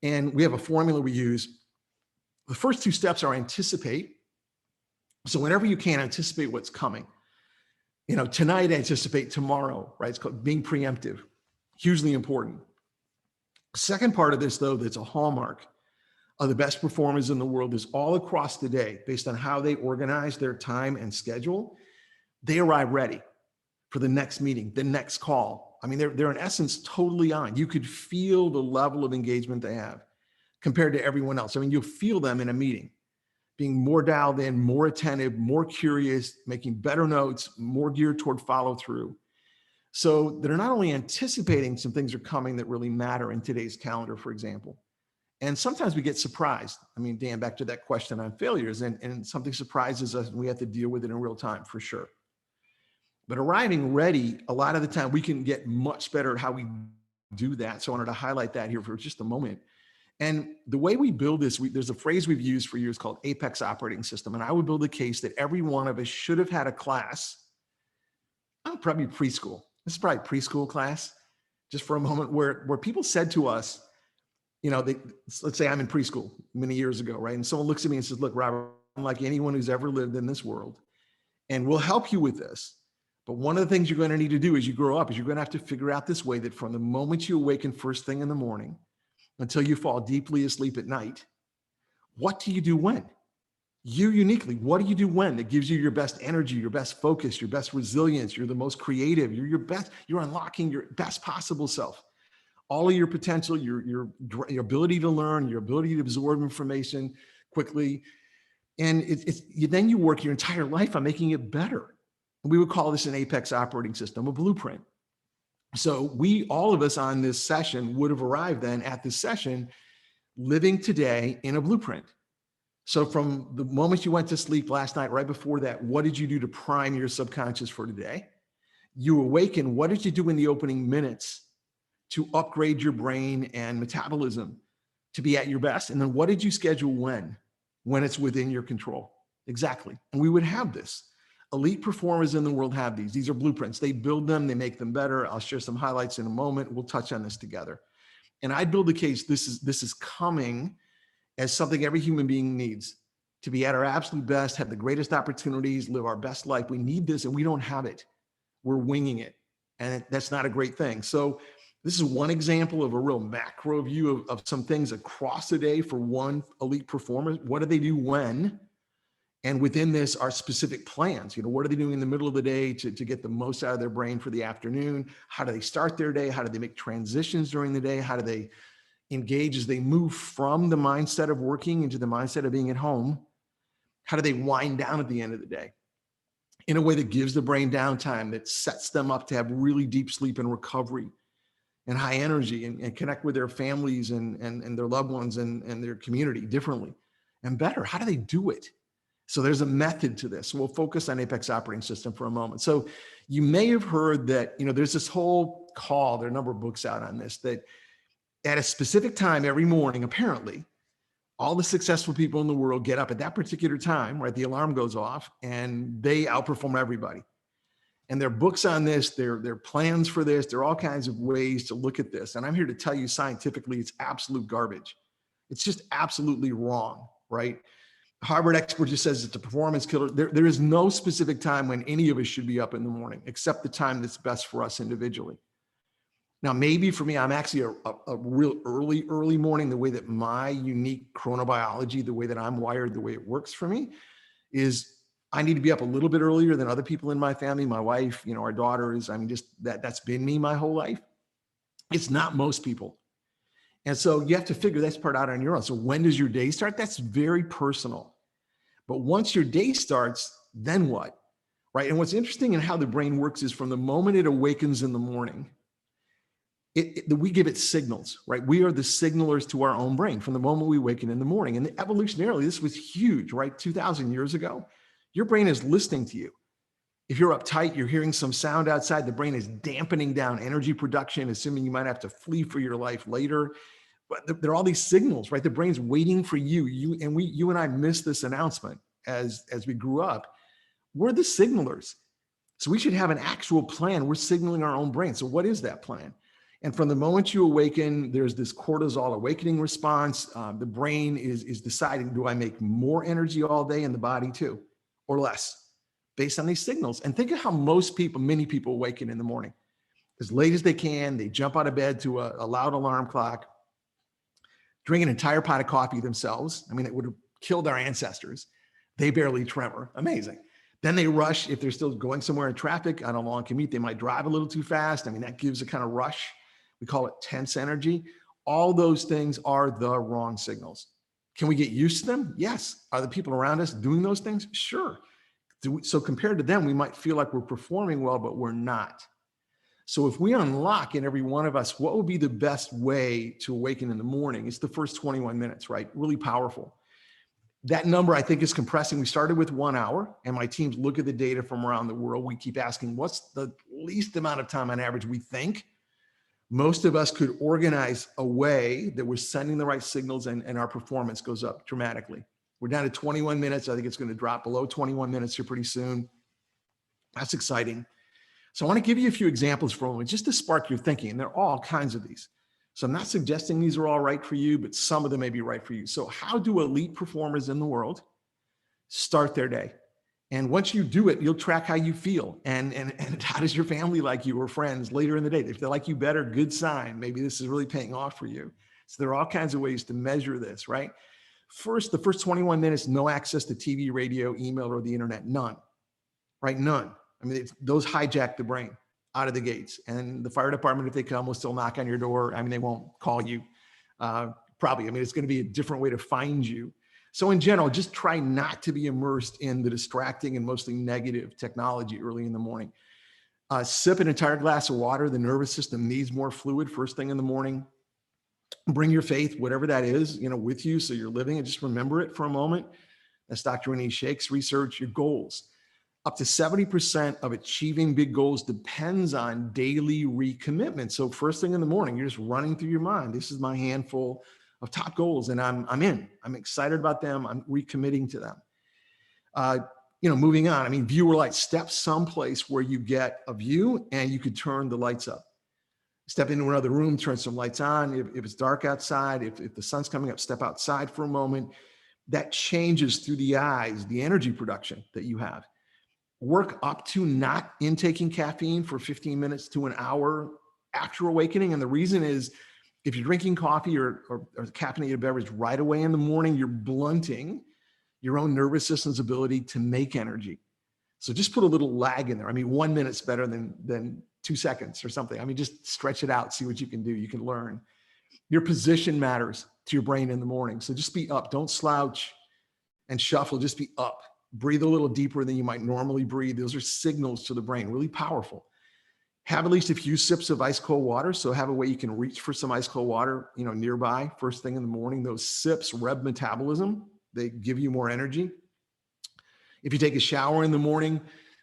Speaker 2: And we have a formula we use. The first two steps are anticipate. So whenever you can, anticipate what's coming. Tonight, anticipate tomorrow, right? It's called being preemptive, hugely important. Second part of this, though, that's a hallmark of the best performers in the world is all across the day, based on how they organize their time and schedule, they arrive ready for the next meeting, the next call. I mean, they're in essence totally on. You could feel the level of engagement they have compared to everyone else. I mean, you'll feel them in a meeting, being more dialed in, more attentive, more curious, making better notes, more geared toward follow through. So they're not only anticipating some things are coming that really matter in today's calendar, for example. And sometimes we get surprised. I mean, Dan, back to that question on failures, and something surprises us and we have to deal with it in real time, for sure. But arriving ready, a lot of the time we can get much better at how we do that. So I wanted to highlight that here for just a moment. And the way we build this, there's a phrase we've used for years called Apex Operating System. And I would build a case that every one of us should have had a class, probably preschool. This is probably preschool class, just for a moment, where people said to us, let's say I'm in preschool many years ago, right? And someone looks at me and says, look, Robert, I'm like anyone who's ever lived in this world, and we'll help you with this. But one of the things you're going to need to do as you grow up is you're going to have to figure out this way that from the moment you awaken first thing in the morning until you fall deeply asleep at night, what do you do when? You uniquely, what do you do when that gives you your best energy, your best focus, your best resilience, you're the most creative, you're your best, you're unlocking your best possible self. All of your potential, your ability to learn, your ability to absorb information quickly. And then you work your entire life on making it better. We would call this an Apex Operating System, a blueprint. So all of us on this session would have arrived then at this session living today in a blueprint. So from the moment you went to sleep last night, right before that, what did you do to prime your subconscious for today? You awaken, what did you do in the opening minutes to upgrade your brain and metabolism to be at your best? And then what did you schedule when it's within your control? Exactly. And we would have this. Elite performers in the world have these. These are blueprints. They build them, they make them better. I'll share some highlights in a moment. We'll touch on this together. And I build the case, this is coming as something every human being needs to be at our absolute best, have the greatest opportunities, live our best life. We need this and we don't have it. We're winging it. And that's not a great thing. So this is one example of a real macro view of some things across the day for one elite performer. What do they do when? And within this are specific plans. What are they doing in the middle of the day to get the most out of their brain for the afternoon? How do they start their day? How do they make transitions during the day? How do they engage as they move from the mindset of working into the mindset of being at home? How do they wind down at the end of the day in a way that gives the brain downtime, that sets them up to have really deep sleep and recovery and high energy and connect with their families and their loved ones and their community differently and better? How do they do it? So there's a method to this. So we'll focus on Apex Operating System for a moment. So you may have heard that, there's this whole call, there are a number of books out on this, that at a specific time every morning, apparently, all the successful people in the world get up at that particular time, right? The alarm goes off and they outperform everybody. And there are books on this, there are plans for this, there are all kinds of ways to look at this. And I'm here to tell you scientifically, it's absolute garbage. It's just absolutely wrong, right? Harvard expert just says it's a performance killer. There is no specific time when any of us should be up in the morning, except the time that's best for us individually. Now, maybe for me, I'm actually a real early morning. The way that my unique chronobiology, the way that I'm wired, the way it works for me is I need to be up a little bit earlier than other people in my family, my wife, our daughters. Just that's been me my whole life. It's not most people. And so you have to figure that part out on your own. So when does your day start? That's very personal. But once your day starts, then what? Right? And what's interesting in how the brain works is from the moment it awakens in the morning, we give it signals, right? We are the signalers to our own brain from the moment we awaken in the morning. And evolutionarily, this was huge, right? 2,000 years ago, your brain is listening to you. If you're uptight, you're hearing some sound outside, the brain is dampening down energy production, assuming you might have to flee for your life later. But there are all these signals, right? The brain's waiting for you. You and I missed this announcement as we grew up. We're the signalers. So we should have an actual plan. We're signaling our own brain. So what is that plan? And from the moment you awaken, there's this cortisol awakening response. The brain is deciding, do I make more energy all day in the body too, or less, based on these signals? And think of how many people awaken in the morning. As late as they can, they jump out of bed to a loud alarm clock, drink an entire pot of coffee themselves. It would have killed our ancestors. They barely tremor. Amazing. Then they rush. If they're still going somewhere in traffic on a long commute, they might drive a little too fast. That gives a kind of rush. We call it tense energy. All those things are the wrong signals. Can we get used to them? Yes. Are the people around us doing those things? Sure. So compared to them, we might feel like we're performing well, but we're not. So if we unlock in every one of us, what would be the best way to awaken in the morning? It's the first 21 minutes, right? Really powerful. That number, I think, is compressing. We started with 1 hour, and my teams look at the data from around the world. We keep asking, what's the least amount of time on average we think most of us could organize a way that we're sending the right signals and our performance goes up dramatically. We're down to 21 minutes. I think it's going to drop below 21 minutes here pretty soon. That's exciting. So I want to give you a few examples for a moment, just to spark your thinking. And there are all kinds of these. So I'm not suggesting these are all right for you, but some of them may be right for you. So how do elite performers in the world start their day? And once you do it, you'll track how you feel. And how does your family like you or friends later in the day? If they like you better, good sign. Maybe this is really paying off for you. So there are all kinds of ways to measure this, right? First, the first 21 minutes, no access to TV, radio, email, or the internet, none, right? None. Those hijack the brain out of the gates. And the fire department, if they come, will still knock on your door. They won't call you, probably. It's going to be a different way to find you. So in general, just try not to be immersed in the distracting and mostly negative technology early in the morning. Sip an entire glass of water. The nervous system needs more fluid first thing in the morning. Bring your faith, whatever that is, with you. So you're living, and just remember it for a moment. That's Dr. Renee Shake's research. Your goals. Up to 70% of achieving big goals depends on daily recommitment. So first thing in the morning, you're just running through your mind. This is my handful of top goals, and I'm in. I'm excited about them. I'm recommitting to them. moving on. I mean, viewer light, step someplace where you get a view and you could turn the lights up. Step into another room, turn some lights on. If it's dark outside, if the sun's coming up, step outside for a moment. That changes through the eyes, the energy production that you have. Work up to not intaking caffeine for 15 minutes to an hour after awakening. And the reason is, if you're drinking coffee or caffeinated beverage right away in the morning, you're blunting your own nervous system's ability to make energy. So just put a little lag in there. I mean, 1 minute's better than 2 seconds or something. I mean, just stretch it out, see what you can do. You can learn. Your position matters to your brain in the morning. So just be up. Don't slouch and shuffle. Just be up. Breathe a little deeper than you might normally breathe. Those are signals to the brain, really powerful. Have at least a few sips of ice cold water. So have a way you can reach for some ice cold water, nearby first thing in the morning. Those sips rev metabolism. They give you more energy. If you take a shower in the morning,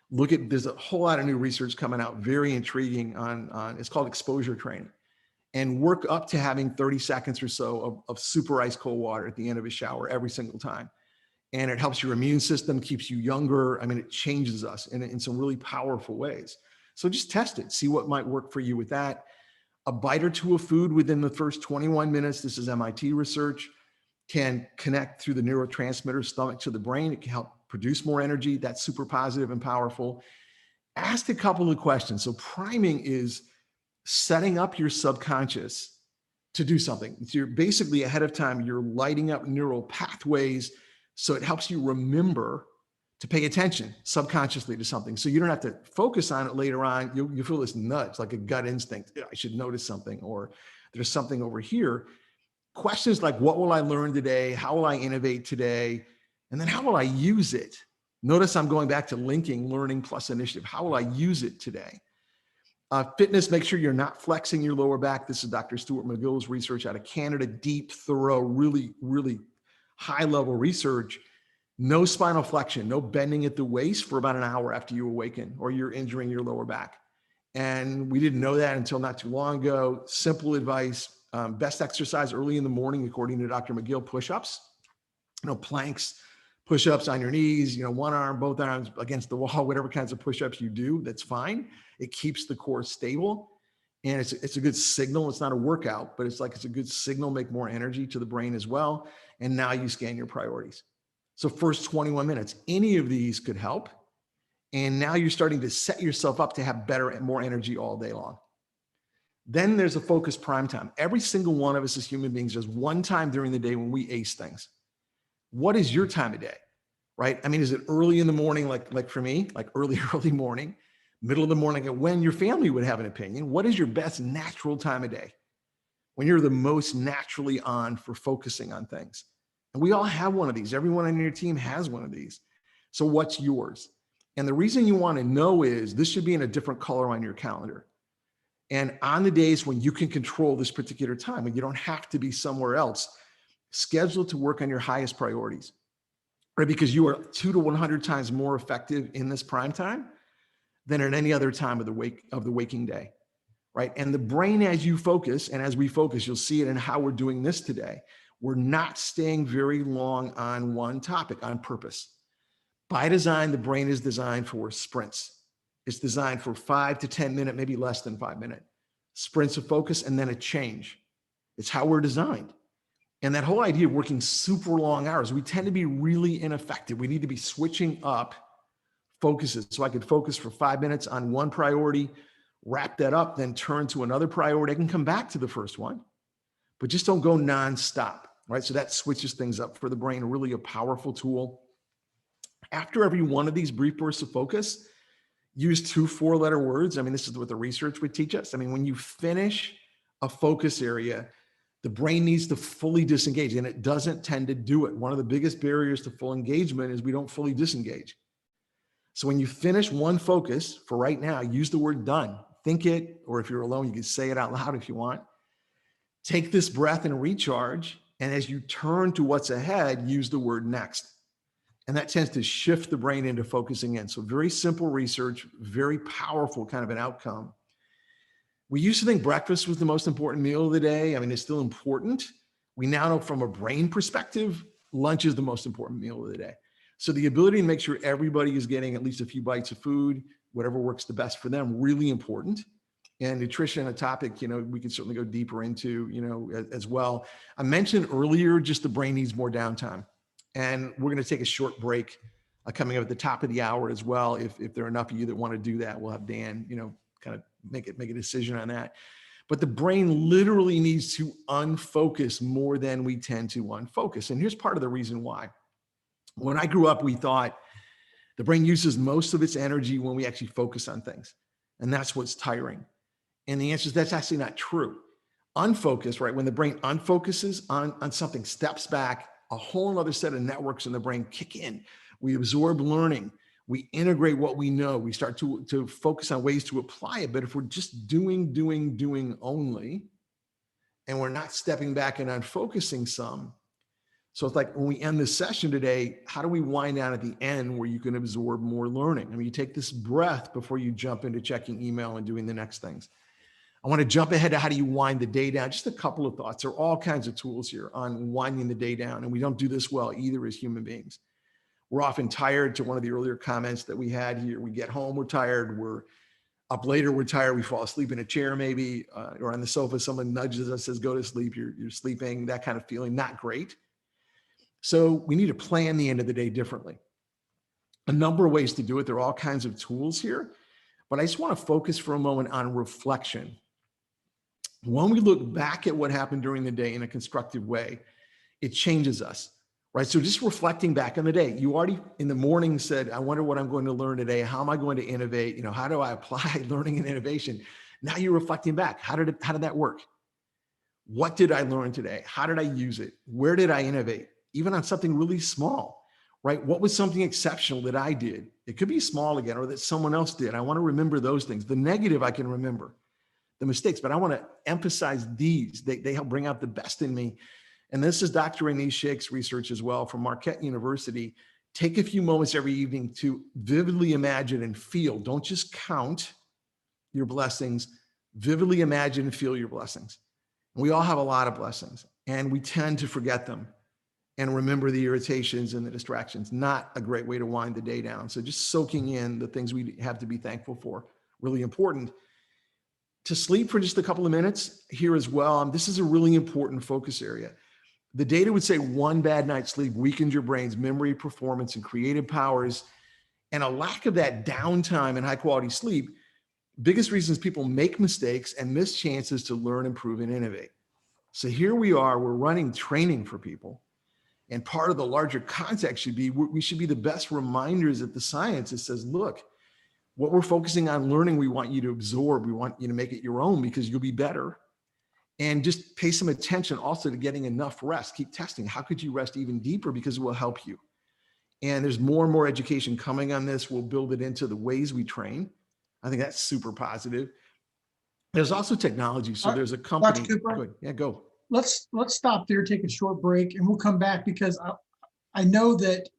Speaker 2: there's a whole lot of new research coming out, very intriguing on it's called exposure training. And work up to having 30 seconds or so of super ice cold water at the end of a shower every single time. And it helps your immune system, keeps you younger. I mean, it changes us in some really powerful ways. So just test it, see what might work for you with that. A bite or two of food within the first 21 minutes, this is MIT research, can connect through the neurotransmitter stomach to the brain. It can help produce more energy. That's super positive and powerful. Ask a couple of questions. So priming is setting up your subconscious to do something. So you're basically ahead of time, you're lighting up neural pathways. So it helps you remember to pay attention subconsciously to something. So you don't have to focus on it later on. You feel this nudge, like a gut instinct. I should notice something, or there's something over here. Questions like, what will I learn today? How will I innovate today? And then how will I use it? Notice I'm going back to linking learning plus initiative. How will I use it today? Fitness, make sure you're not flexing your lower back. This is Dr. Stuart McGill's research out of Canada, deep, thorough, really, really high level research. No spinal flexion, no bending at the waist for about an hour after you awaken or you're injuring your lower back. And we didn't know that until not too long ago. Simple advice, best exercise early in the morning, according to Dr. McGill, push-ups, planks, push-ups on your knees, one arm, both arms against the wall, whatever kinds of push-ups you do, that's fine. It keeps the core stable. And it's a good signal. It's not a workout, but it's a good signal, make more energy to the brain as well. And now you scan your priorities. So first 21 minutes, any of these could help. And now you're starting to set yourself up to have better and more energy all day long. Then there's a focus prime time. Every single one of us as human beings, there's one time during the day when we ace things. What is your time of day, right? I mean, is it early in the morning, like for me, like early morning, middle of the morning, and when your family would have an opinion? What is your best natural time of day? When you're the most naturally on for focusing on things. And we all have one of these. Everyone on your team has one of these. So what's yours? And the reason you want to know is this should be in a different color on your calendar. And on the days when you can control this particular time, when you don't have to be somewhere else, schedule to work on your highest priorities, right? Because you are 2 to 100 times more effective in this prime time than at any other time of the waking day, right? And the brain, as you focus, and as we focus, you'll see it in how we're doing this today. We're not staying very long on one topic on purpose. By design, the brain is designed for sprints. It's designed for 5 to 10 minute, maybe less than 5 minute sprints of focus, and then a change. It's how we're designed. And that whole idea of working super long hours, we tend to be really ineffective. We need to be switching up focuses. So I could focus for 5 minutes on one priority, wrap that up, then turn to another priority. I can come back to the first one, but just don't go nonstop, right? So that switches things up for the brain, really a powerful tool. After every one of these brief bursts of focus, use 2 4-letter words. I mean, this is what the research would teach us. I mean, when you finish a focus area, the brain needs to fully disengage, and it doesn't tend to do it. One of the biggest barriers to full engagement is we don't fully disengage. So when you finish one focus, for right now, use the word done. Think it, or if you're alone, you can say it out loud if you want. Take this breath and recharge. And as you turn to what's ahead, use the word next. And that tends to shift the brain into focusing in. So very simple research, very powerful kind of an outcome. We used to think breakfast was the most important meal of the day. I mean, it's still important. We now know from a brain perspective, lunch is the most important meal of the day. So the ability to make sure everybody is getting at least a few bites of food, whatever works the best for them, really important. And nutrition, a topic, we can certainly go deeper into, as well. I mentioned earlier, just the brain needs more downtime. And we're going to take a short break coming up at the top of the hour as well. If there are enough of you that want to do that, we'll have Dan, kind of make a decision on that. But the brain literally needs to unfocus more than we tend to unfocus. And here's part of the reason why. When I grew up, we thought the brain uses most of its energy when we actually focus on things. And that's what's tiring. And the answer is that's actually not true. Unfocus, right? When the brain unfocuses on something, steps back, a whole other set of networks in the brain kick in. We absorb learning. We integrate what we know. We start to focus on ways to apply it. But if we're just doing only, and we're not stepping back and unfocusing some, so it's like when we end this session today, how do we wind down at the end where you can absorb more learning? I mean, you take this breath before you jump into checking email and doing the next things. I want to jump ahead to how do you wind the day down? Just a couple of thoughts. There are all kinds of tools here on winding the day down, and we don't do this well either as human beings. We're often tired, to one of the earlier comments that we had here. We get home, we're tired. We're up later, we're tired. We fall asleep in a chair maybe, or on the sofa. Someone nudges us, says, go to sleep. You're sleeping, that kind of feeling, not great. So we need to plan the end of the day differently. A number of ways to do it. There are all kinds of tools here, but I just want to focus for a moment on reflection. When we look back at what happened during the day in a constructive way, it changes us, right? So just reflecting back on the day, you already in the morning said, I wonder what I'm going to learn today. How am I going to innovate? How do I apply learning and innovation? Now you're reflecting back. How did that work? What did I learn today? How did I use it? Where did I innovate? Even on something really small, right? What was something exceptional that I did? It could be small again, or that someone else did. I want to remember those things. The negative I can remember, the mistakes, but I want to emphasize these. They help bring out the best in me. And this is Dr. Anish Sheikh's research as well from Marquette University. Take a few moments every evening to vividly imagine and feel. Don't just count your blessings. Vividly imagine and feel your blessings. We all have a lot of blessings, and we tend to forget them and remember the irritations and the distractions. Not a great way to wind the day down. So just soaking in the things we have to be thankful for, really important. To sleep for just a couple of minutes here as well. This is a really important focus area. The data would say one bad night's sleep weakens your brain's memory, performance, and creative powers. And a lack of that downtime and high quality sleep, biggest reasons people make mistakes and miss chances to learn, improve, and innovate. So here we are, we're running training for people. And part of the larger context should be, we should be the best reminders of the science that says, look, what we're focusing on learning, we want you to absorb. We want you to make it your own because you'll be better. And just pay some attention also to getting enough rest. Keep testing. How could you rest even deeper? Because it will help you. And there's more and more education coming on this. We'll build it into the ways we train. I think that's super positive. There's also technology. So there's a company.
Speaker 1: Dr. Cooper?
Speaker 2: Good. Yeah, go.
Speaker 1: Let's stop there, take a short break, and we'll come back because I know that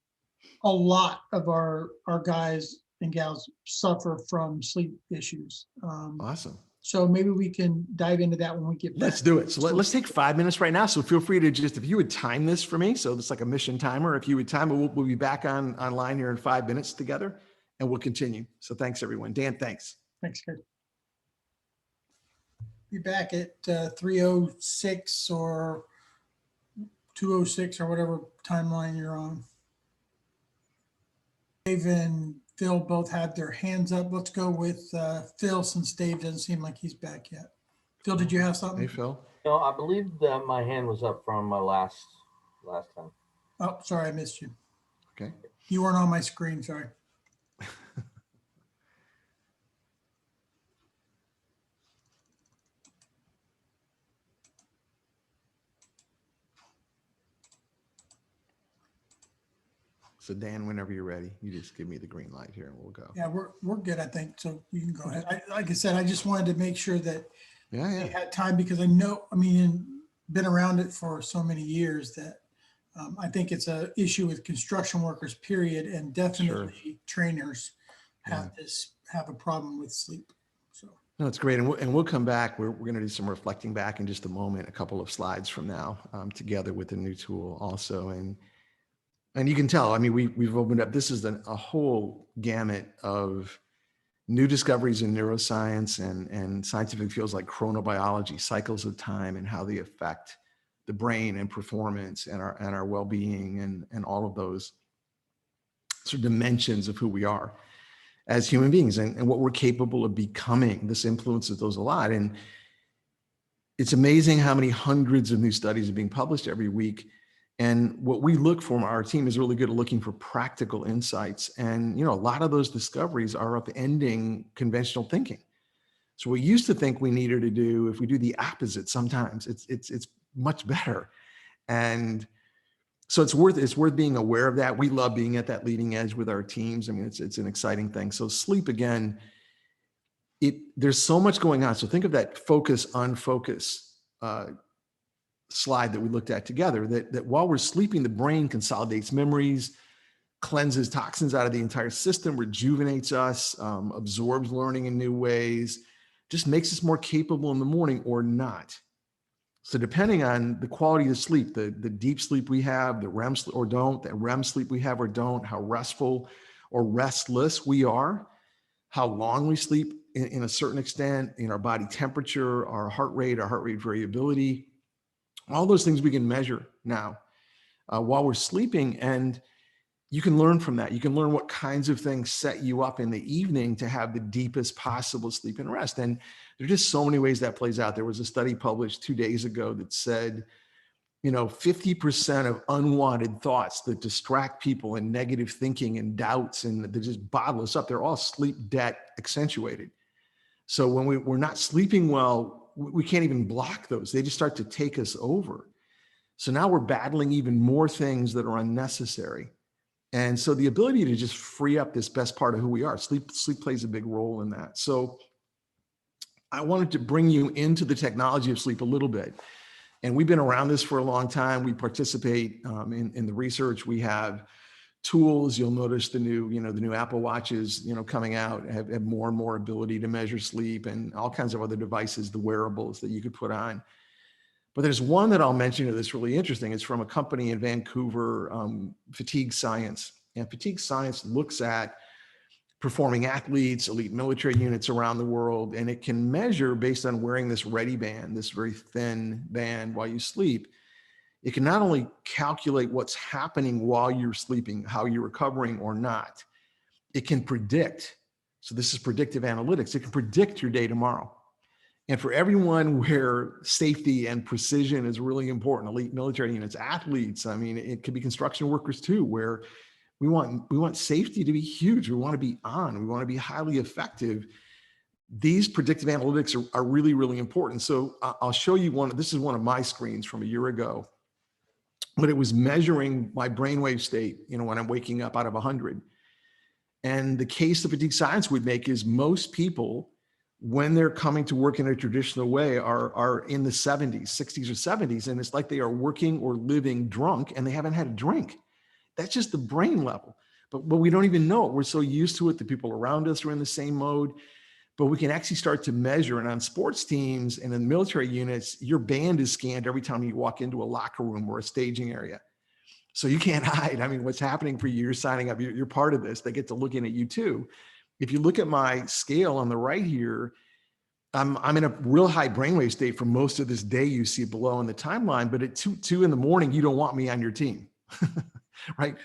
Speaker 1: a lot of our guys and gals suffer from sleep issues.
Speaker 2: Awesome.
Speaker 1: So maybe we can dive into that when we get back.
Speaker 2: Let's do it. So let's take 5 minutes right now. So feel free to just, if you would time this for me. So it's like a mission timer. If you would time it, we'll be back online here in 5 minutes together and we'll continue. So thanks everyone. Dan, thanks.
Speaker 1: Thanks, Kurt. Be back at 3:06 or 2:06 or whatever timeline you're on. Dave and Phil both had their hands up. Let's go with Phil since Dave doesn't seem like he's back yet. Phil, did you have something?
Speaker 2: Hey, Phil.
Speaker 6: No, I believe that my hand was up from my last time.
Speaker 1: Oh, sorry, I missed you.
Speaker 2: Okay.
Speaker 1: You weren't on my screen, sorry.
Speaker 2: So Dan, whenever you're ready, you just give me the green light here and we'll go.
Speaker 1: Yeah, we're good, I think. So you can go ahead. Like I said, I just wanted to make sure that they had time because I know, been around it for so many years that I think it's an issue with construction workers, period, and definitely trainers have a problem with sleep. So
Speaker 2: no, it's great, and we'll come back. We're going to do some reflecting back in just a moment, a couple of slides from now, together with a new tool also. And And you can tell, I mean, we've opened up, this is a whole gamut of new discoveries in neuroscience and scientific fields like chronobiology, cycles of time, and how they affect the brain and performance and our well-being and all of those sort of dimensions of who we are as human beings and what we're capable of becoming. This influences those a lot. And it's amazing how many hundreds of new studies are being published every week. And what we look for, our team is really good at looking for practical insights. And, a lot of those discoveries are upending conventional thinking. So we used to think we needed to do, if we do the opposite, sometimes it's much better. And so it's worth being aware of that. We love being at that leading edge with our teams. I mean, it's an exciting thing. So sleep, again, there's so much going on. So think of that focus, unfocus slide that we looked at together, that while we're sleeping, the brain consolidates memories, cleanses toxins out of the entire system, rejuvenates us, absorbs learning in new ways, just makes us more capable in the morning or not. So depending on the quality of the sleep, the deep sleep we have, the REM sleep or don't, the REM sleep we have or don't, how restful or restless we are, how long we sleep in a certain extent, in our body temperature, our heart rate variability, all those things we can measure now while we're sleeping. And you can learn from that. You can learn what kinds of things set you up in the evening to have the deepest possible sleep and rest. And there's just so many ways that plays out. There was a study published 2 days ago that said, 50% of unwanted thoughts that distract people and negative thinking and doubts and that just bottle us up, they're all sleep debt accentuated. So when we're not sleeping well, we can't even block those. They just start to take us over. So now we're battling even more things that are unnecessary. And so the ability to just free up this best part of who we are, sleep plays a big role in that. So I wanted to bring you into the technology of sleep a little bit. And we've been around this for a long time. We participate in the research. We have tools. You'll notice the new Apple Watches, coming out have more and more ability to measure sleep, and all kinds of other devices, the wearables that you could put on. But there's one that I'll mention that's really interesting. It's from a company in Vancouver, Fatigue Science. And Fatigue Science looks at performing athletes, elite military units around the world, and it can measure based on wearing this Ready Band, this very thin band while you sleep. It can not only calculate what's happening while you're sleeping, how you're recovering or not, it can predict. So this is predictive analytics. It can predict your day tomorrow. And for everyone where safety and precision is really important, elite military units, athletes, I mean, it could be construction workers too, where we want safety to be huge. We want to be on, we want to be highly effective. These predictive analytics are really, really important. So I'll show you this is one of my screens from a year ago, but it was measuring my brainwave state, when I'm waking up out of 100. And the case that Fatigue Science would make is most people, when they're coming to work in a traditional way, are in the 70s, 60s or 70s. And it's like they are working or living drunk and they haven't had a drink. That's just the brain level. But we don't even know it. We're so used to it. The people around us are in the same mode. But we can actually start to measure. And on sports teams and in military units, your band is scanned every time you walk into a locker room or a staging area. So you can't hide. I mean, what's happening for you, you're signing up, you're part of this. They get to looking at you too. If you look at my scale on the right here, I'm in a real high brainwave state for most of this day. You see it below in the timeline, but at 2 in the morning, you don't want me on your team, right?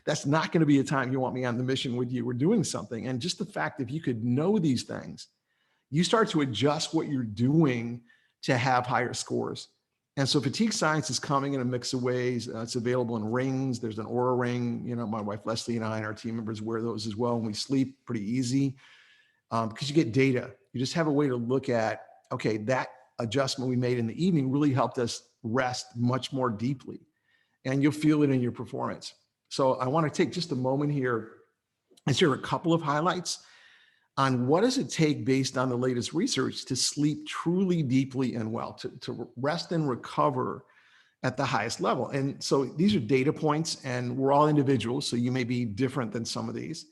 Speaker 2: That's not going to be a time you want me on the mission with you. We're doing something. And just the fact, if you could know these things, you start to adjust what you're doing to have higher scores. And so Fatigue Science is coming in a mix of ways. It's available in rings. There's an Aura ring. My wife Leslie and I and our team members wear those as well when we sleep. Pretty easy because you get data. You just have a way to look at, okay, that adjustment we made in the evening really helped us rest much more deeply, and you'll feel it in your performance. So I want to take just a moment here and share a couple of highlights on what does it take based on the latest research to sleep truly deeply and well, to rest and recover at the highest level. And so these are data points, and we're all individuals, so you may be different than some of these.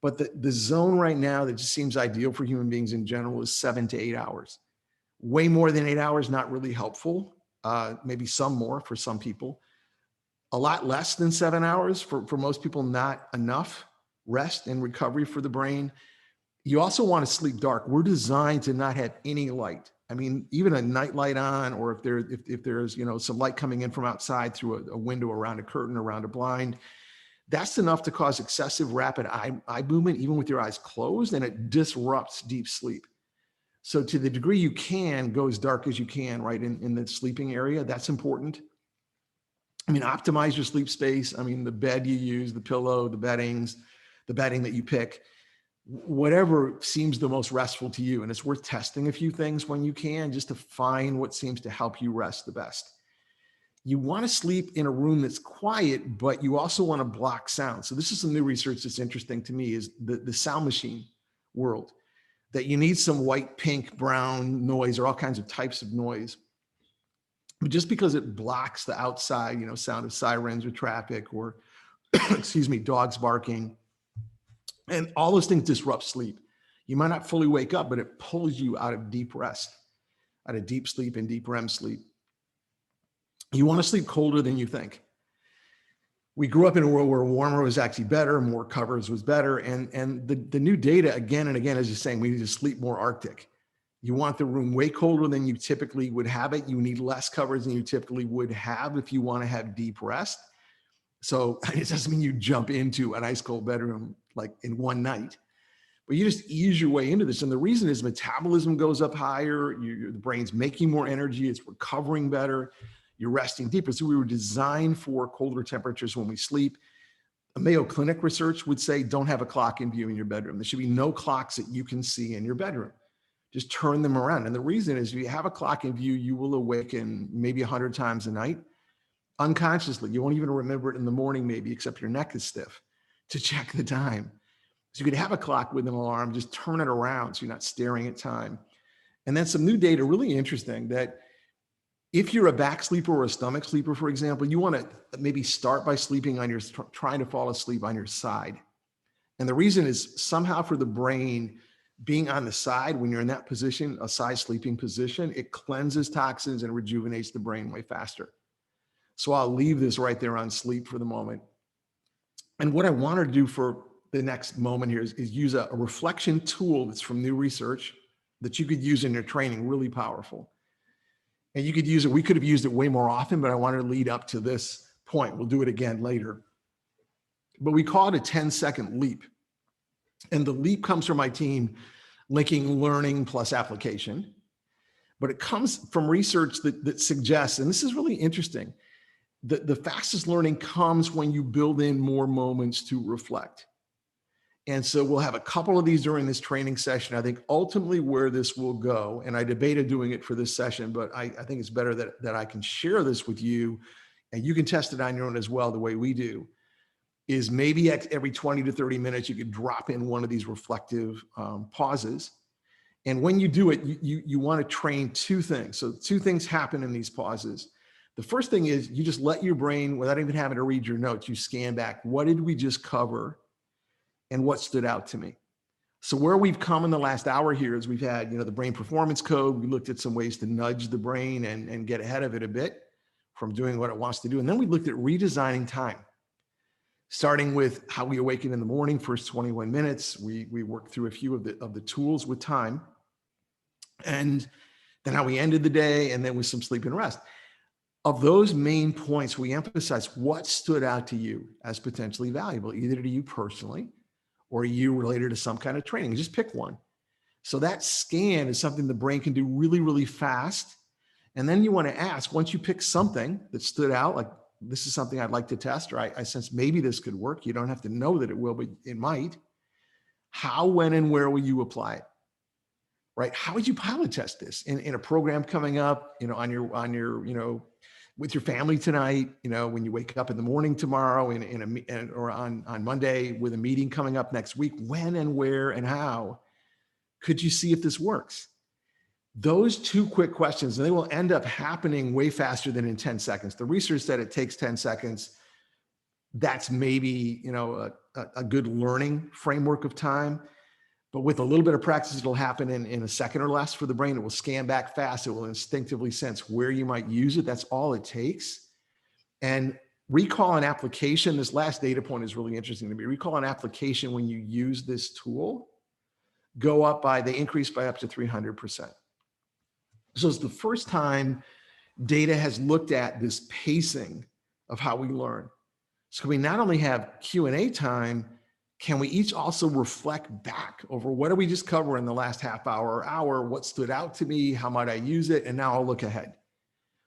Speaker 2: But the zone right now that just seems ideal for human beings in general is 7 to 8 hours. Way more than 8 hours, not really helpful. Maybe some more for some people. a lot less than 7 hours for most people, not enough rest and recovery for the brain. You also want to sleep dark. We're designed to not have any light. I mean, even a night light on, or if there's, you know, some light coming in from outside through a window, around a curtain, around a blind, that's enough to cause excessive rapid eye movement, even with your eyes closed, and it disrupts deep sleep. So to the degree you can, go as dark as you can, right, in the sleeping area. That's important. I mean, optimize your sleep space. I mean, the bed you use, the pillow, the bedding that you pick, whatever seems the most restful to you. And it's worth testing a few things when you can, just to find what seems to help you rest the best. You want to sleep in a room that's quiet, but you also want to block sound. So this is some new research that's interesting to me, is the sound machine world, that you need some white, pink, brown noise, or all kinds of types of noise. But just because it blocks the outside, you know, sound of sirens or traffic, or excuse me, dogs barking, and all those things disrupt sleep. You might not fully wake up, but it pulls you out of deep rest, out of deep sleep and deep REM sleep. You want to sleep colder than you think. We grew up in a world where warmer was actually better, more covers was better. And the new data again and again is just saying we need to sleep more Arctic. You want the room way colder than you typically would have it. You need less covers than you typically would have if you want to have deep rest. So it doesn't mean you jump into an ice cold bedroom like in one night, but you just ease your way into this. And the reason is metabolism goes up higher, the brain's making more energy, it's recovering better, you're resting deeper. So we were designed for colder temperatures when we sleep. A Mayo Clinic research would say, don't have a clock in view in your bedroom. There should be no clocks that you can see in your bedroom. Just turn them around. And the reason is, if you have a clock in view, you will awaken maybe 100 times a night unconsciously. You won't even remember it in the morning, maybe, except your neck is stiff to check the time. So you could have a clock with an alarm, just turn it around so you're not staring at time. And then some new data, really interesting, that if you're a back sleeper or a stomach sleeper, for example, you want to maybe start by sleeping on trying to fall asleep on your side. And the reason is, somehow for the brain, being on the side when you're in that position, a side sleeping position, it cleanses toxins and rejuvenates the brain way faster. So I'll leave this right there on sleep for the moment. And what I want to do for the next moment here is use a reflection tool that's from new research that you could use in your training, really powerful. And you could use it, we could have used it way more often, but I wanted to lead up to this point. We'll do it again later. But we call it a 10-second leap. And the leap comes from my team linking learning plus application. But it comes from research that suggests, and this is really interesting, that the fastest learning comes when you build in more moments to reflect. And so we'll have a couple of these during this training session. I think ultimately where this will go, and I debated doing it for this session, but I think it's better that I can share this with you, and you can test it on your own as well, the way we do, is maybe every 20 to 30 minutes, you could drop in one of these reflective pauses. And when you do it, you want to train two things. So two things happen in these pauses. The first thing is you just let your brain, without even having to read your notes, you scan back. What did we just cover? And what stood out to me? So where we've come in the last hour here is we've had, the brain performance code. We looked at some ways to nudge the brain and get ahead of it a bit from doing what it wants to do. And then we looked at redesigning time, starting with how we awaken in the morning, first 21 minutes. We worked through a few of the tools with time, and then how we ended the day, and then with some sleep and rest. Of those main points, we emphasize what stood out to you as potentially valuable, either to you personally or you related to some kind of training. Just pick one. So that scan is something the brain can do really, really fast. And then you want to ask, once you pick something that stood out, like this is something I'd like to test, or I sense maybe this could work. You don't have to know that it will, but it might. How, when, and where will you apply it? Right? How would you pilot test this in a program coming up, on your, with your family tonight, when you wake up in the morning tomorrow, or on Monday with a meeting coming up next week? When and where and how could you see if this works? Those two quick questions, and they will end up happening way faster than in 10 seconds. The research said it takes 10 seconds. That's maybe, a good learning framework of time. But with a little bit of practice, it'll happen in a second or less for the brain. It will scan back fast. It will instinctively sense where you might use it. That's all it takes. And recall an application. This last data point is really interesting to me. Recall an application when you use this tool they increase by up to 300%. So it's the first time data has looked at this pacing of how we learn. So we not only have Q&A time, can we each also reflect back over what did we just cover in the last half hour or hour? What stood out to me? How might I use it? And now I'll look ahead.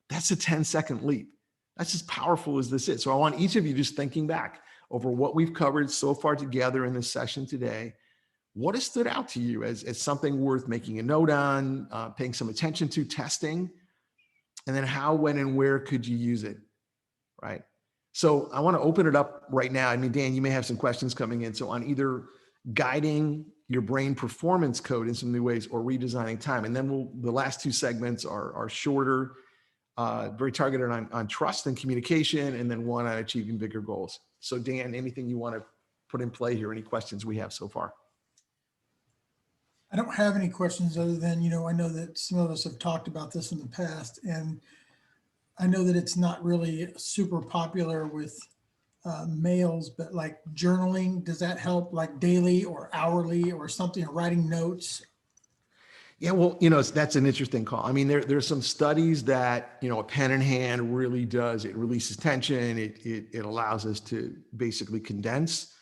Speaker 2: That's a 10-second leap. That's as powerful as this is. So I want each of you just thinking back over what we've covered so far together in this session today. What has stood out to you as something worth making a note on, paying some attention to, testing? And then how, when, and where could you use it, right? So I want to open it up right now. I mean, Dan, you may have some questions coming in. So on either guiding your brain performance code in some new ways or redesigning time. And then the last two segments are shorter, very targeted on trust and communication, and then one on achieving bigger goals. So Dan, anything you want to put in play here? Any questions we have so far?
Speaker 1: I don't have any questions other than, I know that some of us have talked about this in the past, and I know that it's not really super popular with males, but like journaling, does that help, like daily or hourly or something, or writing notes?
Speaker 2: Yeah, well, that's an interesting call. I mean, there's some studies that, a pen in hand really does. It releases tension. It allows us to basically condense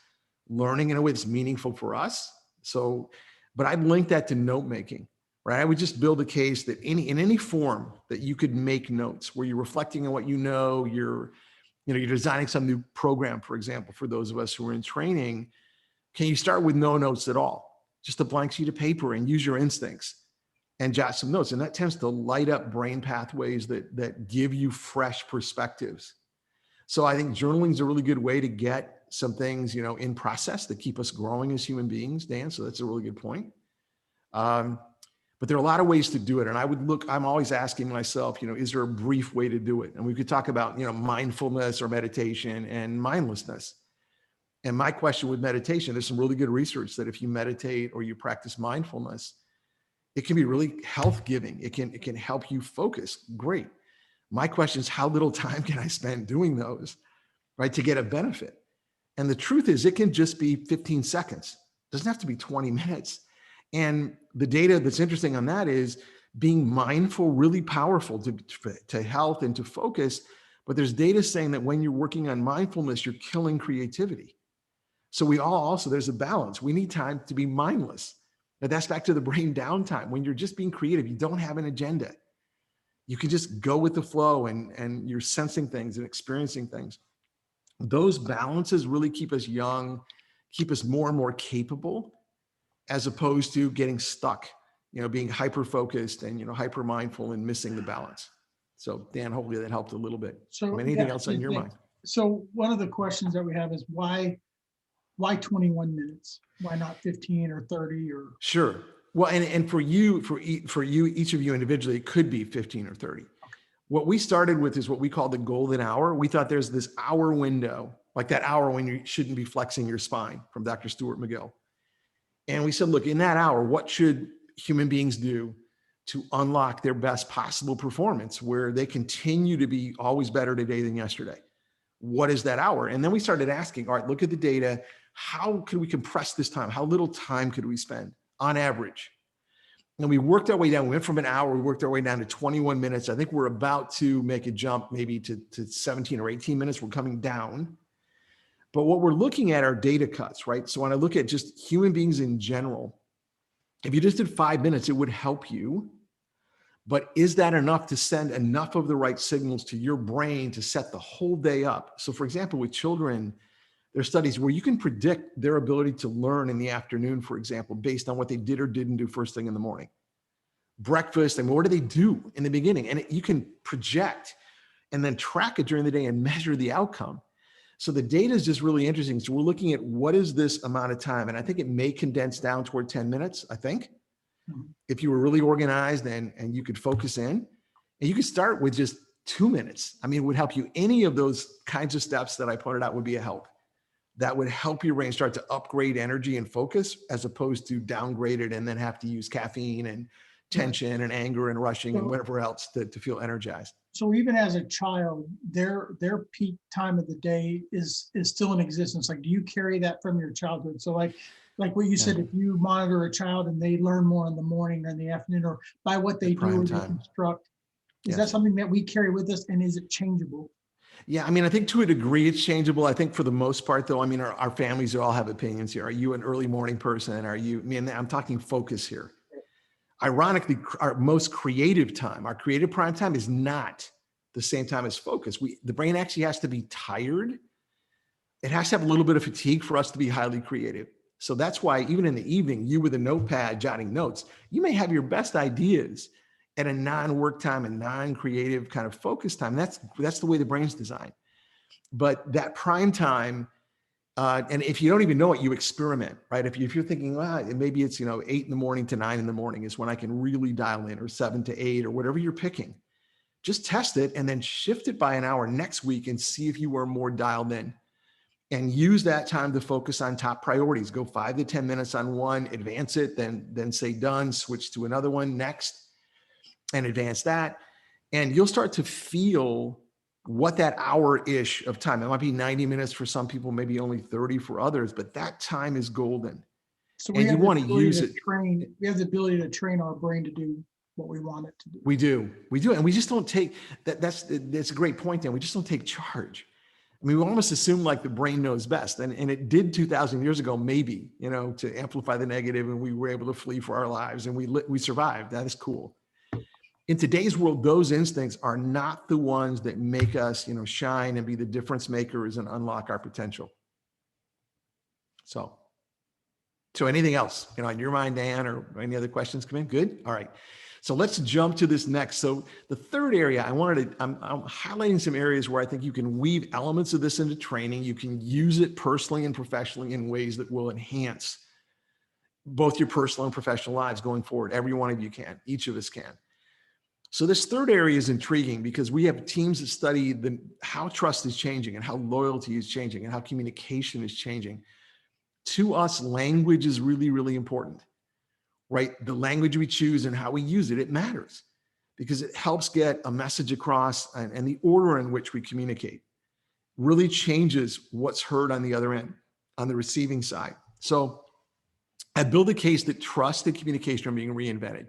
Speaker 2: learning in a way that's meaningful for us. So, but I'd link that to note making, right? I would just build a case that in any form that you could make notes where you're reflecting on what you're designing some new program, for example, for those of us who are in training. Can you start with no notes at all? Just a blank sheet of paper and use your instincts and jot some notes. And that tends to light up brain pathways that give you fresh perspectives. So I think journaling is a really good way to get some things, in process that keep us growing as human beings, Dan. So that's a really good point. But there are a lot of ways to do it. And I'm always asking myself, is there a brief way to do it? And we could talk about, mindfulness or meditation and mindlessness. And my question with meditation, there's some really good research that if you meditate or you practice mindfulness, it can be really health giving. It can help you focus. Great. My question is, how little time can I spend doing those, right, to get a benefit? And the truth is, it can just be 15 seconds. It doesn't have to be 20 minutes. And the data that's interesting on that is being mindful, really powerful to health and to focus. But there's data saying that when you're working on mindfulness, you're killing creativity. So there's a balance. We need time to be mindless. Now that's back to the brain downtime. When you're just being creative, you don't have an agenda. You can just go with the flow and you're sensing things and experiencing things. Those balances really keep us young, keep us more and more capable, as opposed to getting stuck, being hyper-focused and, hyper mindful and missing the balance. So Dan, hopefully that helped a little bit.
Speaker 1: So
Speaker 2: anything else on your mind?
Speaker 1: So one of the questions that we have is why 21 minutes? Why not 15 or 30 or?
Speaker 2: Sure. Well, and for you, each of you individually, it could be 15 or 30. What we started with is what we call the golden hour. We thought there's this hour window, like that hour when you shouldn't be flexing your spine, from Dr. Stuart McGill. And we said, look, in that hour, what should human beings do to unlock their best possible performance where they continue to be always better today than yesterday? What is that hour? And then we started asking, all right, look at the data. How could we compress this time? How little time could we spend on average? And we worked our way down. We went from an hour, we worked our way down to 21 minutes. I think we're about to make a jump maybe to 17 or 18 minutes. We're coming down. But what we're looking at are data cuts, right? So when I look at just human beings in general, if you just did 5 minutes, it would help you. But is that enough to send enough of the right signals to your brain to set the whole day up? So for example, with children, there are studies where you can predict their ability to learn in the afternoon, for example, based on what they did or didn't do first thing in the morning. Breakfast, and what do they do in the beginning? And you can project and then track it during the day and measure the outcome. So the data is just really interesting. So we're looking at what is this amount of time? And I think it may condense down toward 10 minutes, I think. If you were really organized and you could focus in, and you could start with just 2 minutes. I mean, it would help you. Any of those kinds of steps that I pointed out would be a help. That would help your brain start to upgrade energy and focus as opposed to downgrade it and then have to use caffeine and tension and anger and rushing and
Speaker 1: So-
Speaker 2: whatever else to feel energized.
Speaker 1: So even as a child, their peak time of the day is still in existence. Like, do you carry that from your childhood? So like what you said, if you monitor a child and they learn more in the morning or in the afternoon, or by what they do
Speaker 2: prime
Speaker 1: or they
Speaker 2: time.
Speaker 1: construct, is
Speaker 2: Yes.
Speaker 1: that something that we carry with us, and is it changeable?
Speaker 2: Yeah, I mean, I think to a degree it's changeable. I think for the most part, though, I mean, our families all have opinions here. Are you an early morning person? Are you, I mean, I'm talking focus here. Ironically, our most creative time, our creative prime time is not the same time as focus. The brain actually has to be tired. It has to have a little bit of fatigue for us to be highly creative. So that's why even in the evening, you with a notepad jotting notes, you may have your best ideas at a non-work time and non-creative kind of focus time. That's the way the brain's designed. But that prime time, and if you don't even know it, you experiment, right? If you're thinking, well, maybe it's 8 in the morning to 9 in the morning is when I can really dial in, or 7 to 8, or whatever you're picking. Just test it and then shift it by an hour next week and see if you are more dialed in. And use that time to focus on top priorities. Go 5 to 10 minutes on one, advance it, then say done, switch to another one next, and advance that. And you'll start to feel what that hour-ish of time, it might be 90 minutes for some people, maybe only 30 for others, but that time is golden.
Speaker 1: So
Speaker 2: And you want to use it.
Speaker 1: We have the ability to train our brain to do what we want it to do.
Speaker 2: We do. And we just don't take that's a great point, Dan. We just don't take charge. I mean, we almost assume like the brain knows best. And it did 2,000 years ago, maybe, to amplify the negative, and we were able to flee for our lives, and we survived. That is cool. In today's world, those instincts are not the ones that make us, shine and be the difference makers and unlock our potential. So anything else, on your mind, Dan, or any other questions come in? Good. All right. So let's jump to this next. So the third area I'm highlighting some areas where I think you can weave elements of this into training. You can use it personally and professionally in ways that will enhance both your personal and professional lives going forward. Every one of you can, each of us can. So this third area is intriguing because we have teams that study how trust is changing and how loyalty is changing and how communication is changing. To us, language is really, really important, right? The language we choose and how we use it, it matters because it helps get a message across, and the order in which we communicate really changes what's heard on the other end, on the receiving side. So I build a case that trust and communication are being reinvented.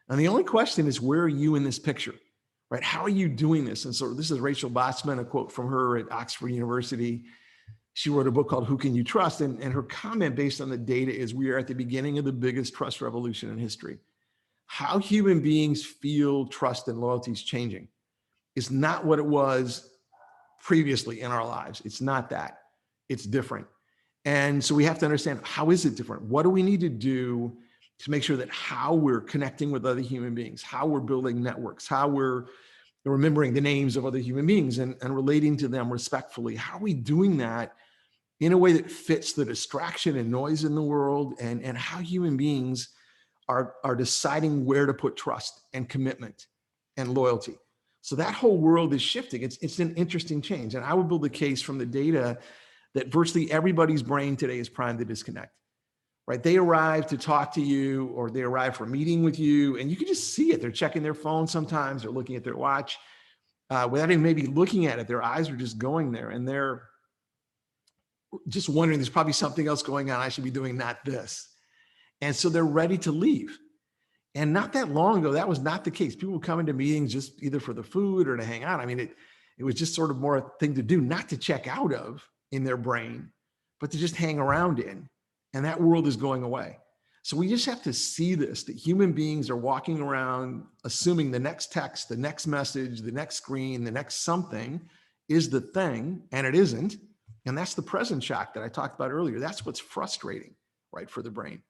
Speaker 2: And the only question is, where are you in this picture, right? How are you doing this? And so this is Rachel Botsman, a quote from her at Oxford University. She wrote a book called Who Can You Trust? And her comment based on the data is, we are at the beginning of the biggest trust revolution in history. How human beings feel trust and loyalty is changing. It's not what it was previously in our lives. It's not that. It's different. And so we have to understand, how is it different? What do we need to do to make sure that how we're connecting with other human beings, how we're building networks, how we're remembering the names of other human beings and relating to them respectfully? How are we doing that in a way that fits the distraction and noise in the world, and how human beings are deciding where to put trust and commitment and loyalty? So that whole world is shifting. It's an interesting change. And I would build a case from the data that virtually everybody's brain today is primed to disconnect, right? They arrive to talk to you, or they arrive for a meeting with you, and you can just see it. They're checking their phone sometimes, they're looking at their watch without even maybe looking at it. Their eyes are just going there, and they're just wondering, there's probably something else going on I should be doing, not this. And so they're ready to leave. And not that long ago, that was not the case. People would come into meetings just either for the food or to hang out. I mean, it was just sort of more a thing to do, not to check out of in their brain, but to just hang around in. And that world is going away. So we just have to see this, that human beings are walking around assuming the next text, the next message, the next screen, the next something is the thing, and it isn't. And that's the present shock that I talked about earlier. That's what's frustrating, right, for the brain.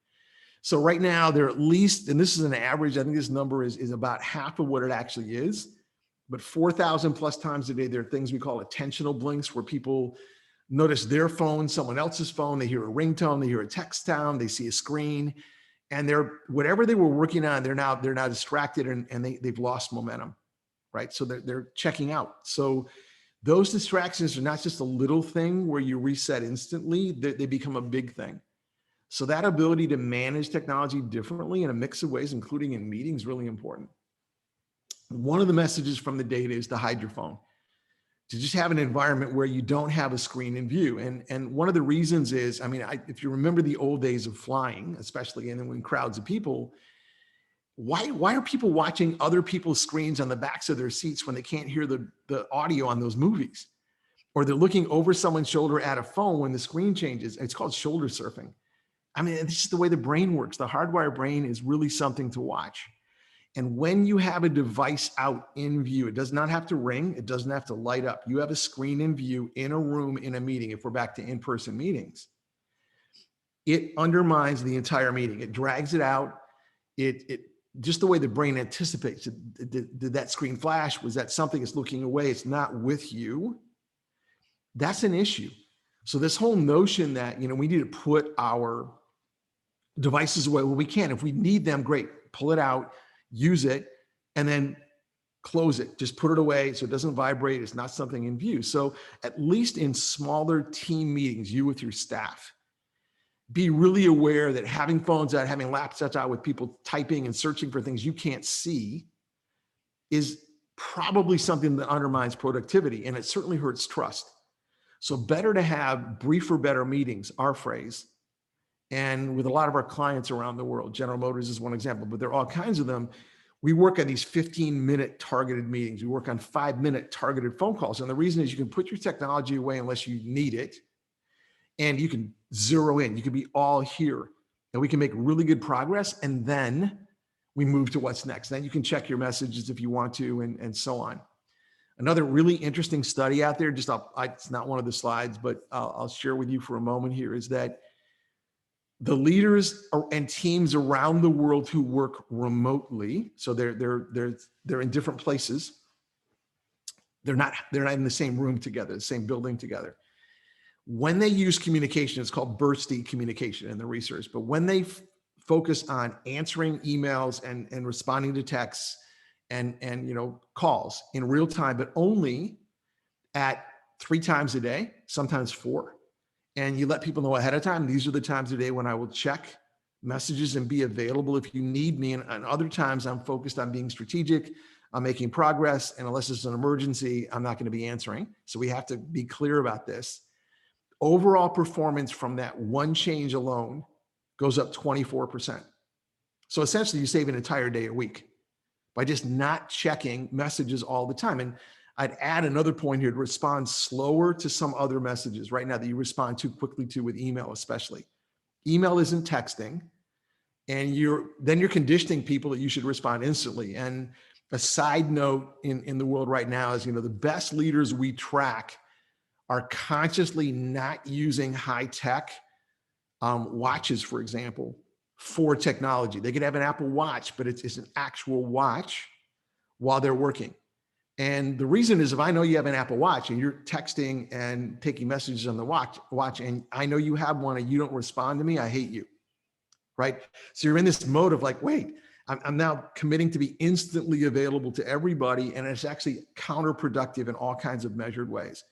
Speaker 2: So right now, there are at least, and this is an average, I think this number is about half of what it actually is, but 4,000 plus times a day, there are things we call attentional blinks, where people notice their phone, someone else's phone, they hear a ringtone, they hear a text sound, they see a screen, and whatever they were working on, they're now distracted, and they've lost momentum, right? So they're checking out. So those distractions are not just a little thing where you reset instantly, they become a big thing. So that ability to manage technology differently in a mix of ways, including in meetings, is really important. One of the messages from the data is to hide your phone, to just have an environment where you don't have a screen in view. And one of the reasons is, I mean, if you remember the old days of flying, especially in crowds of people, why are people watching other people's screens on the backs of their seats when they can't hear the audio on those movies? Or they're looking over someone's shoulder at a phone when the screen changes. It's called shoulder surfing. I mean, this is the way the brain works. The hardwired brain is really something to watch. And when you have a device out in view, it does not have to ring. It doesn't have to light up. You have a screen in view in a room, in a meeting, if we're back to in-person meetings. It undermines the entire meeting. It drags it out. It just the way the brain anticipates. Did that screen flash? Was that something that's looking away? It's not with you. That's an issue. So this whole notion that, we need to put our devices away, well, we can. If we need them, great. Pull it out, use it, and then close it. Just put it away so it doesn't vibrate. It's not something in view. So at least in smaller team meetings, you with your staff, be really aware that having phones out, having laptops out with people typing and searching for things you can't see is probably something that undermines productivity, and it certainly hurts trust. So better to have briefer, better meetings, our phrase. And with a lot of our clients around the world, General Motors is one example, but there are all kinds of them. We work on these 15-minute targeted meetings. We work on 5-minute targeted phone calls. And the reason is you can put your technology away unless you need it. And you can zero in. You can be all here. And we can make really good progress. And then we move to what's next. Then you can check your messages if you want to, and so on. Another really interesting study out there, it's not one of the slides, but I'll share with you for a moment here, is that the leaders and teams around the world who work remotely, so they're in different places. They're not in the same room together, the same building together. When they use communication, it's called bursty communication in the research, but when they focus on answering emails and responding to texts and calls in real time, but only at 3 times a day, sometimes 4. And you let people know ahead of time, these are the times of day when I will check messages and be available if you need me. And other times I'm focused on being strategic, I'm making progress, and unless it's an emergency, I'm not going to be answering. So we have to be clear about this. Overall performance from that one change alone goes up 24%. So essentially you save an entire day a week by just not checking messages all the time. And I'd add another point here, to respond slower to some other messages right now that you respond too quickly to, with email especially. Email isn't texting, and you're conditioning people that you should respond instantly. And a side note in the world right now is, the best leaders we track are consciously not using high tech watches, for example, for technology. They could have an Apple Watch, but it's an actual watch while they're working. And the reason is, if I know you have an Apple Watch and you're texting and taking messages on the watch, and I know you have one and you don't respond to me, I hate you, right? So you're in this mode of like, wait, I'm now committing to be instantly available to everybody, and it's actually counterproductive in all kinds of measured ways.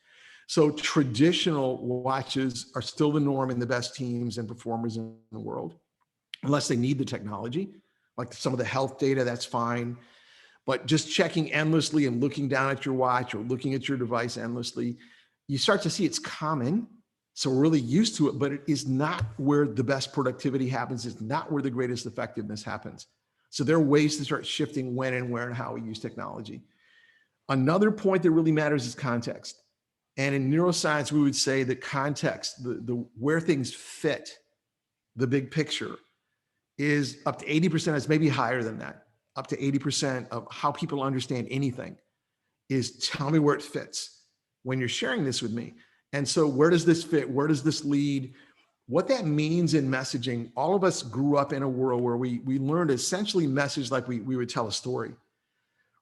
Speaker 2: So traditional watches are still the norm in the best teams and performers in the world, unless they need the technology, like some of the health data, that's fine. But just checking endlessly and looking down at your watch or looking at your device endlessly, you start to see it's common. So we're really used to it, but it is not where the best productivity happens. It's not where the greatest effectiveness happens. So there are ways to start shifting when and where and how we use technology. Another point that really matters is context. And in neuroscience, we would say that context, the where things fit, the big picture, is up to 80%. It's maybe higher than that. Up to 80% of how people understand anything is, tell me where it fits when you're sharing this with me. And so where does this fit? Where does this lead? What that means in messaging, all of us grew up in a world where we learned essentially message like we would tell a story,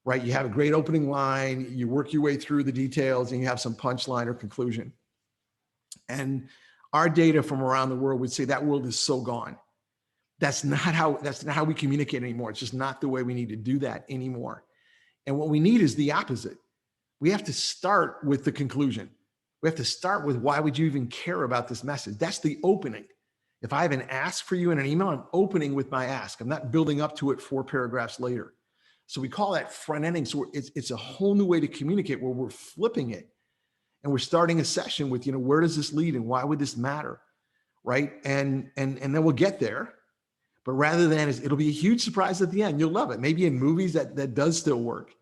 Speaker 2: right? You have a great opening line, you work your way through the details, and you have some punchline or conclusion. And our data from around the world would say that world is so gone. That's not how we communicate anymore. It's just not the way we need to do that anymore. And what we need is the opposite. We have to start with the conclusion. We have to start with, why would you even care about this message? That's the opening. If I have an ask for you in an email, I'm opening with my ask. I'm not building up to it 4 paragraphs later. So we call that front ending. So it's a whole new way to communicate where we're flipping it. And we're starting a session with, where does this lead and why would this matter? Right. And then we'll get there. But rather than, it'll be a huge surprise at the end. You'll love it. Maybe in movies that does still work.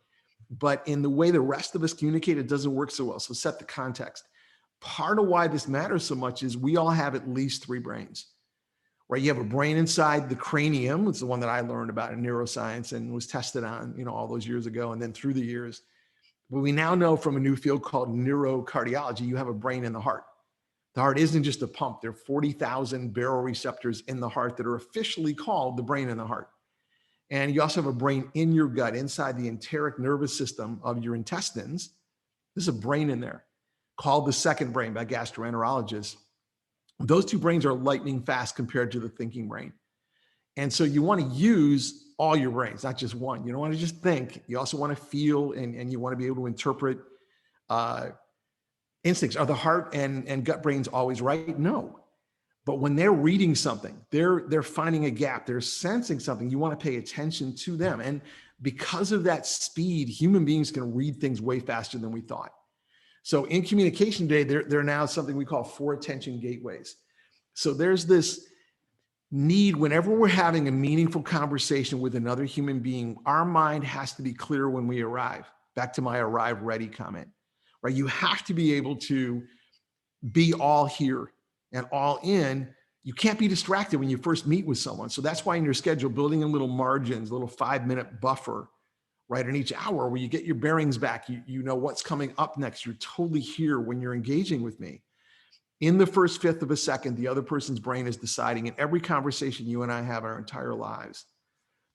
Speaker 2: But in the way the rest of us communicate, it doesn't work so well. So set the context. Part of why this matters so much is we all have at least 3 brains, right? You have a brain inside the cranium. It's the one that I learned about in neuroscience and was tested on, all those years ago. And then through the years, but we now know from a new field called neurocardiology, you have a brain in the heart. The heart isn't just a pump. There are 40,000 baroreceptors in the heart that are officially called the brain in the heart. And you also have a brain in your gut, inside the enteric nervous system of your intestines. There's a brain in there called the second brain by gastroenterologists. Those 2 brains are lightning fast compared to the thinking brain. And so you want to use all your brains, not just one. You don't want to just think. You also want to feel, and you want to be able to interpret instincts. Are the heart and gut brains always right? No. But when they're reading something, they're finding a gap, they're sensing something, you want to pay attention to them. And because of that speed, human beings can read things way faster than we thought. So in communication today, there are now something we call 4 attention gateways. So there's this need, whenever we're having a meaningful conversation with another human being, our mind has to be clear when we arrive. Back to my arrive ready comment, right? You have to be able to be all here and all in. You can't be distracted when you first meet with someone. So that's why in your schedule, building in little margins, a little 5-minute buffer, right, in each hour where you get your bearings back, you know what's coming up next. You're totally here when you're engaging with me. In the first 1/5 of a second, the other person's brain is deciding, in every conversation you and I have our entire lives,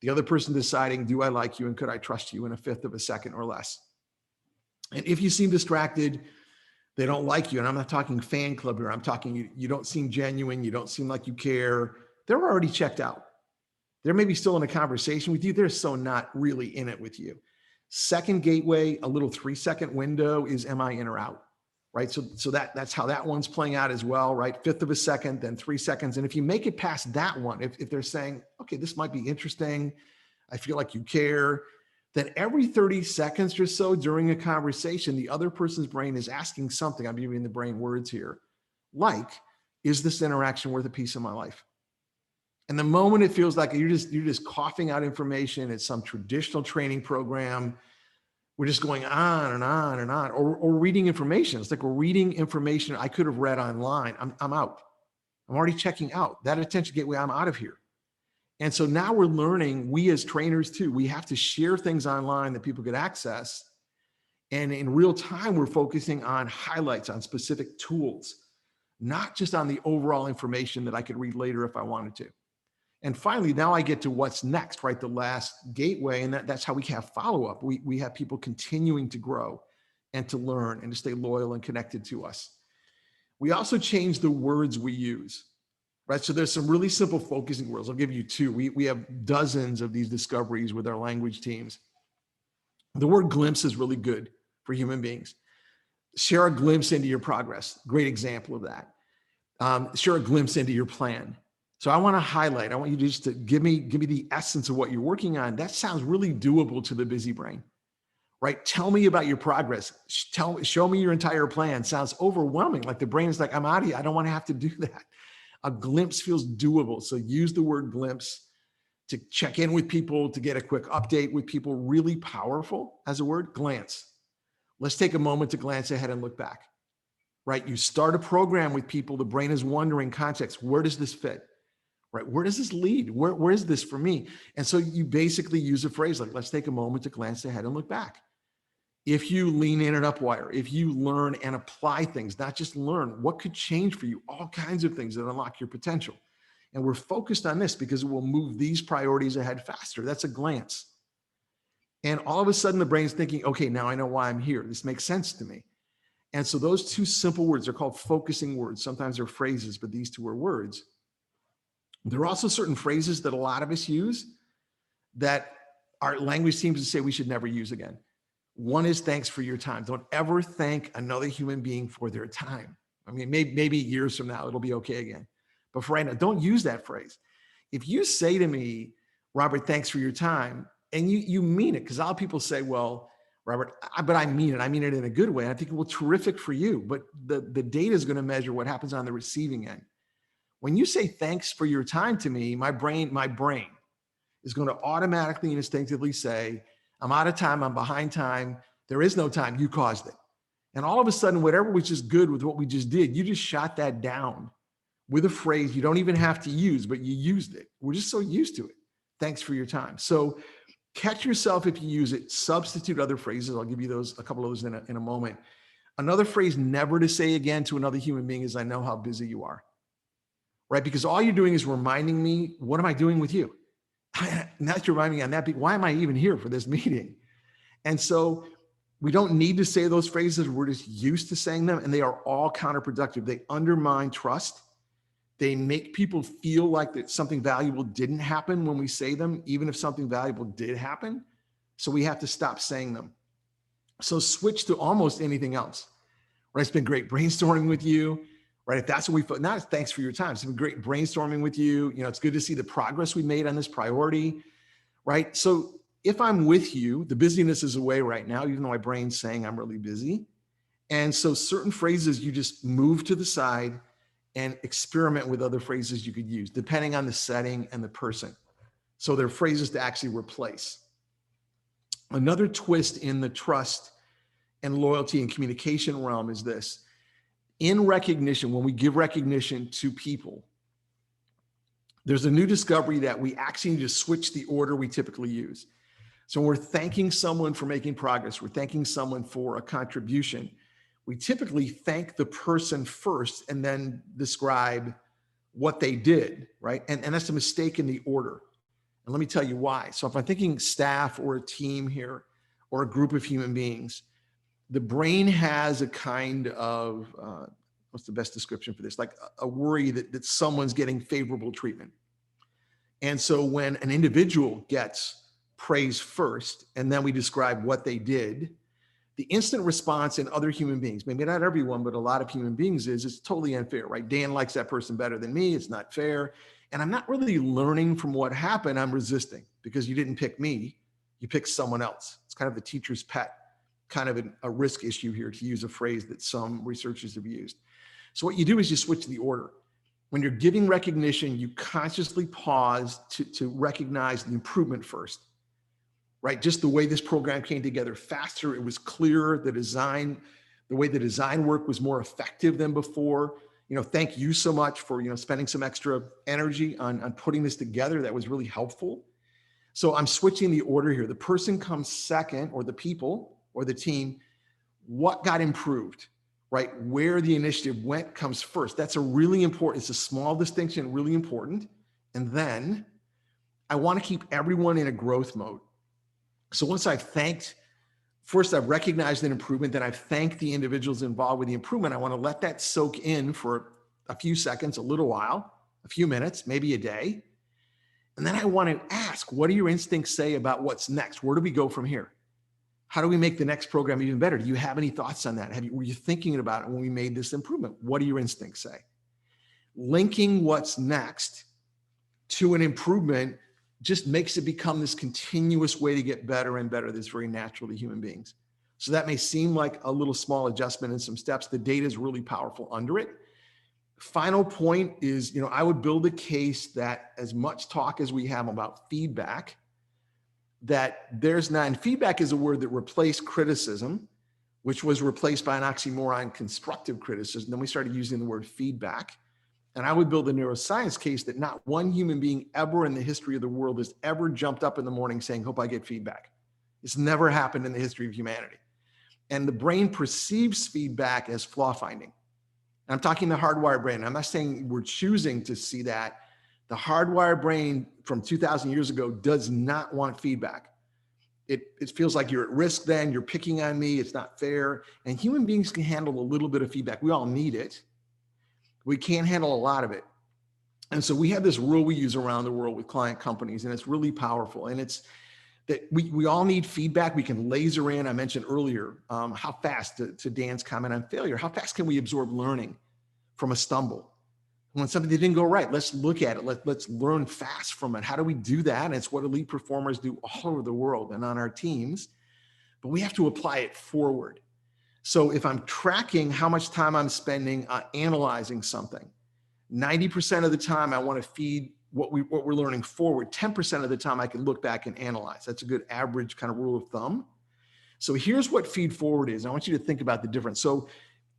Speaker 2: the other person deciding, do I like you and could I trust you, in a 1/5 of a second or less. And if you seem distracted, they don't like you. And I'm not talking fan club here. I'm talking, you don't seem genuine. You don't seem like you care. They're already checked out. They're maybe still in a conversation with you. They're so not really in it with you. Second gateway, a little 3-second window is, am I in or out? Right. So that's how that one's playing out as well. Right. 1/5 of a second, then 3 seconds. And if you make it past that one, if they're saying, okay, this might be interesting, I feel like you care, then every 30 seconds or so during a conversation, the other person's brain is asking something. I'm using the brain words here. Like, is this interaction worth a piece of my life? And the moment it feels like you're just coughing out information, it's some traditional training program, we're just going on and on and on, or reading information. It's like we're reading information I could have read online. I'm out. I'm already checking out. That attention gateway, I'm out of here. And so now we're learning, we as trainers too, we have to share things online that people could access. And in real time, we're focusing on highlights, on specific tools, not just on the overall information that I could read later if I wanted to. And finally, now I get to what's next, right? The last gateway, and that's how we have follow-up. We have people continuing to grow and to learn and to stay loyal and connected to us. We also change the words we use, right? So there's some really simple focusing words. I'll give you 2. We have dozens of these discoveries with our language teams. The word glimpse is really good for human beings. Share a glimpse into your progress. Great example of that. Share a glimpse into your plan. So I want to highlight, I want you just to give me the essence of what you're working on. That sounds really doable to the busy brain, right? Tell me about your progress. Show me your entire plan. Sounds overwhelming. Like the brain is like, I'm out of here. I don't want to have to do that. A glimpse feels doable. So use the word glimpse to check in with people, to get a quick update with people. Really powerful as a word. Glance. Let's take a moment to glance ahead and look back, right? You start a program with people. The brain is wondering context. Where does this fit? Right? Where does this lead? Where is this for me? And so you basically use a phrase like, let's take a moment to glance ahead and look back. If you lean in and upwire, if you learn and apply things, not just learn, what could change for you? All kinds of things that unlock your potential. And we're focused on this because it will move these priorities ahead faster. That's a glance. And all of a sudden the brain's thinking, okay, now I know why I'm here. This makes sense to me. And so those 2 simple words are called focusing words. Sometimes they're phrases, but these 2 are words. There are also certain phrases that a lot of us use that our language teams say we should never use again. One is thanks for your time. Don't ever thank another human being for their time. I mean, maybe years from now, it'll be okay again. But for right now, don't use that phrase. If you say to me, Robert, thanks for your time, and you mean it, because a lot of people say, well, Robert, but I mean it. I mean it in a good way. I think, well, terrific for you. But the data is going to measure what happens on the receiving end. When you say thanks for your time to me, my brain is going to automatically and instinctively say, I'm out of time. I'm behind time. There is no time. You caused it. And all of a sudden, whatever was just good with what we just did, you just shot that down with a phrase you don't even have to use, but you used it. We're just so used to it. Thanks for your time. So catch yourself if you use it. Substitute other phrases. I'll give you a couple of those in a moment. Another phrase never to say again to another human being is, I know how busy you are. Right? Because all you're doing is reminding me, what am I doing with you? Now that you're reminding me on that, why am I even here for this meeting? And so we don't need to say those phrases. We're just used to saying them, and they are all counterproductive. They undermine trust. They make people feel like that something valuable didn't happen when we say them, even if something valuable did happen. So we have to stop saying them. So switch to almost anything else. Right? It's been great brainstorming with you. Right? If that's what we not thanks for your time. It's been great brainstorming with you. You know, it's good to see the progress we made on this priority. Right? So if I'm with you, the busyness is away right now, even though my brain's saying I'm really busy. And so certain phrases you just move to the side and experiment with other phrases you could use, depending on the setting and the person. So they're phrases to actually replace. Another twist in the trust and loyalty and communication realm is this. In recognition, when we give recognition to people, there's a new discovery that we actually need to switch the order we typically use. So when we're thanking someone for making progress, we're thanking someone for a contribution, we typically thank the person first and then describe what they did, right? And that's a mistake in the order. And let me tell you why. So if I'm thinking staff or a team here or a group of human beings, the brain has a kind of, what's the best description for this? Like a worry that someone's getting favorable treatment. And so when an individual gets praise first, and then we describe what they did, the instant response in other human beings, maybe not everyone, but a lot of human beings is, it's totally unfair, right? Dan likes that person better than me. It's not fair. And I'm not really learning from what happened. I'm resisting because you didn't pick me. You picked someone else. It's kind of the teacher's pet, kind of a risk issue here, to use a phrase that some researchers have used. So what you do is you switch the order. When you're giving recognition, you consciously pause to recognize the improvement first. Right? Just the way this program came together faster, it was clearer, the way the design work was more effective than before. You know, thank you so much for, spending some extra energy on putting this together. That was really helpful. So I'm switching the order here. The person comes second, or the people or the team. What got improved, right? Where the initiative went comes first. That's a really important, it's a small distinction, really important. And then I want to keep everyone in a growth mode. So once I've recognized an improvement, then I've thanked the individuals involved with the improvement. I want to let that soak in for a few seconds, a little while, a few minutes, maybe a day. And then I want to ask, what do your instincts say about what's next? Where do we go from here? How do we make the next program even better? Do you have any thoughts on that? Were you thinking about it when we made this improvement? What do your instincts say? Linking what's next to an improvement just makes it become this continuous way to get better and better. That's very natural to human beings. So that may seem like a little small adjustment in some steps. The data is really powerful under it. Final point is, I would build a case that as much talk as we have about feedback, that there's not, and feedback is a word that replaced criticism, which was replaced by an oxymoron, constructive criticism. Then we started using the word feedback. And I would build a neuroscience case that not one human being ever in the history of the world has ever jumped up in the morning saying, hope I get feedback. It's never happened in the history of humanity. And the brain perceives feedback as flaw finding. And I'm talking the hardwired brain. I'm not saying we're choosing to see that. The hardwired brain from 2,000 years ago does not want feedback. It feels like you're at risk then, you're picking on me, it's not fair. And human beings can handle a little bit of feedback. We all need it. We can't handle a lot of it. And so we have this rule we use around the world with client companies, and it's really powerful. And it's that we all need feedback. We can laser in. I mentioned earlier, how fast, to Dan's comment on failure, how fast can we absorb learning from a stumble? When something didn't go right, let's look at it. Let's learn fast from it. How do we do that? And it's what elite performers do all over the world and on our teams, but we have to apply it forward. So if I'm tracking how much time I'm spending analyzing something, 90% of the time I want to feed what we're learning forward. 10% of the time I can look back and analyze. That's a good average kind of rule of thumb. So here's what feed forward is. I want you to think about the difference. So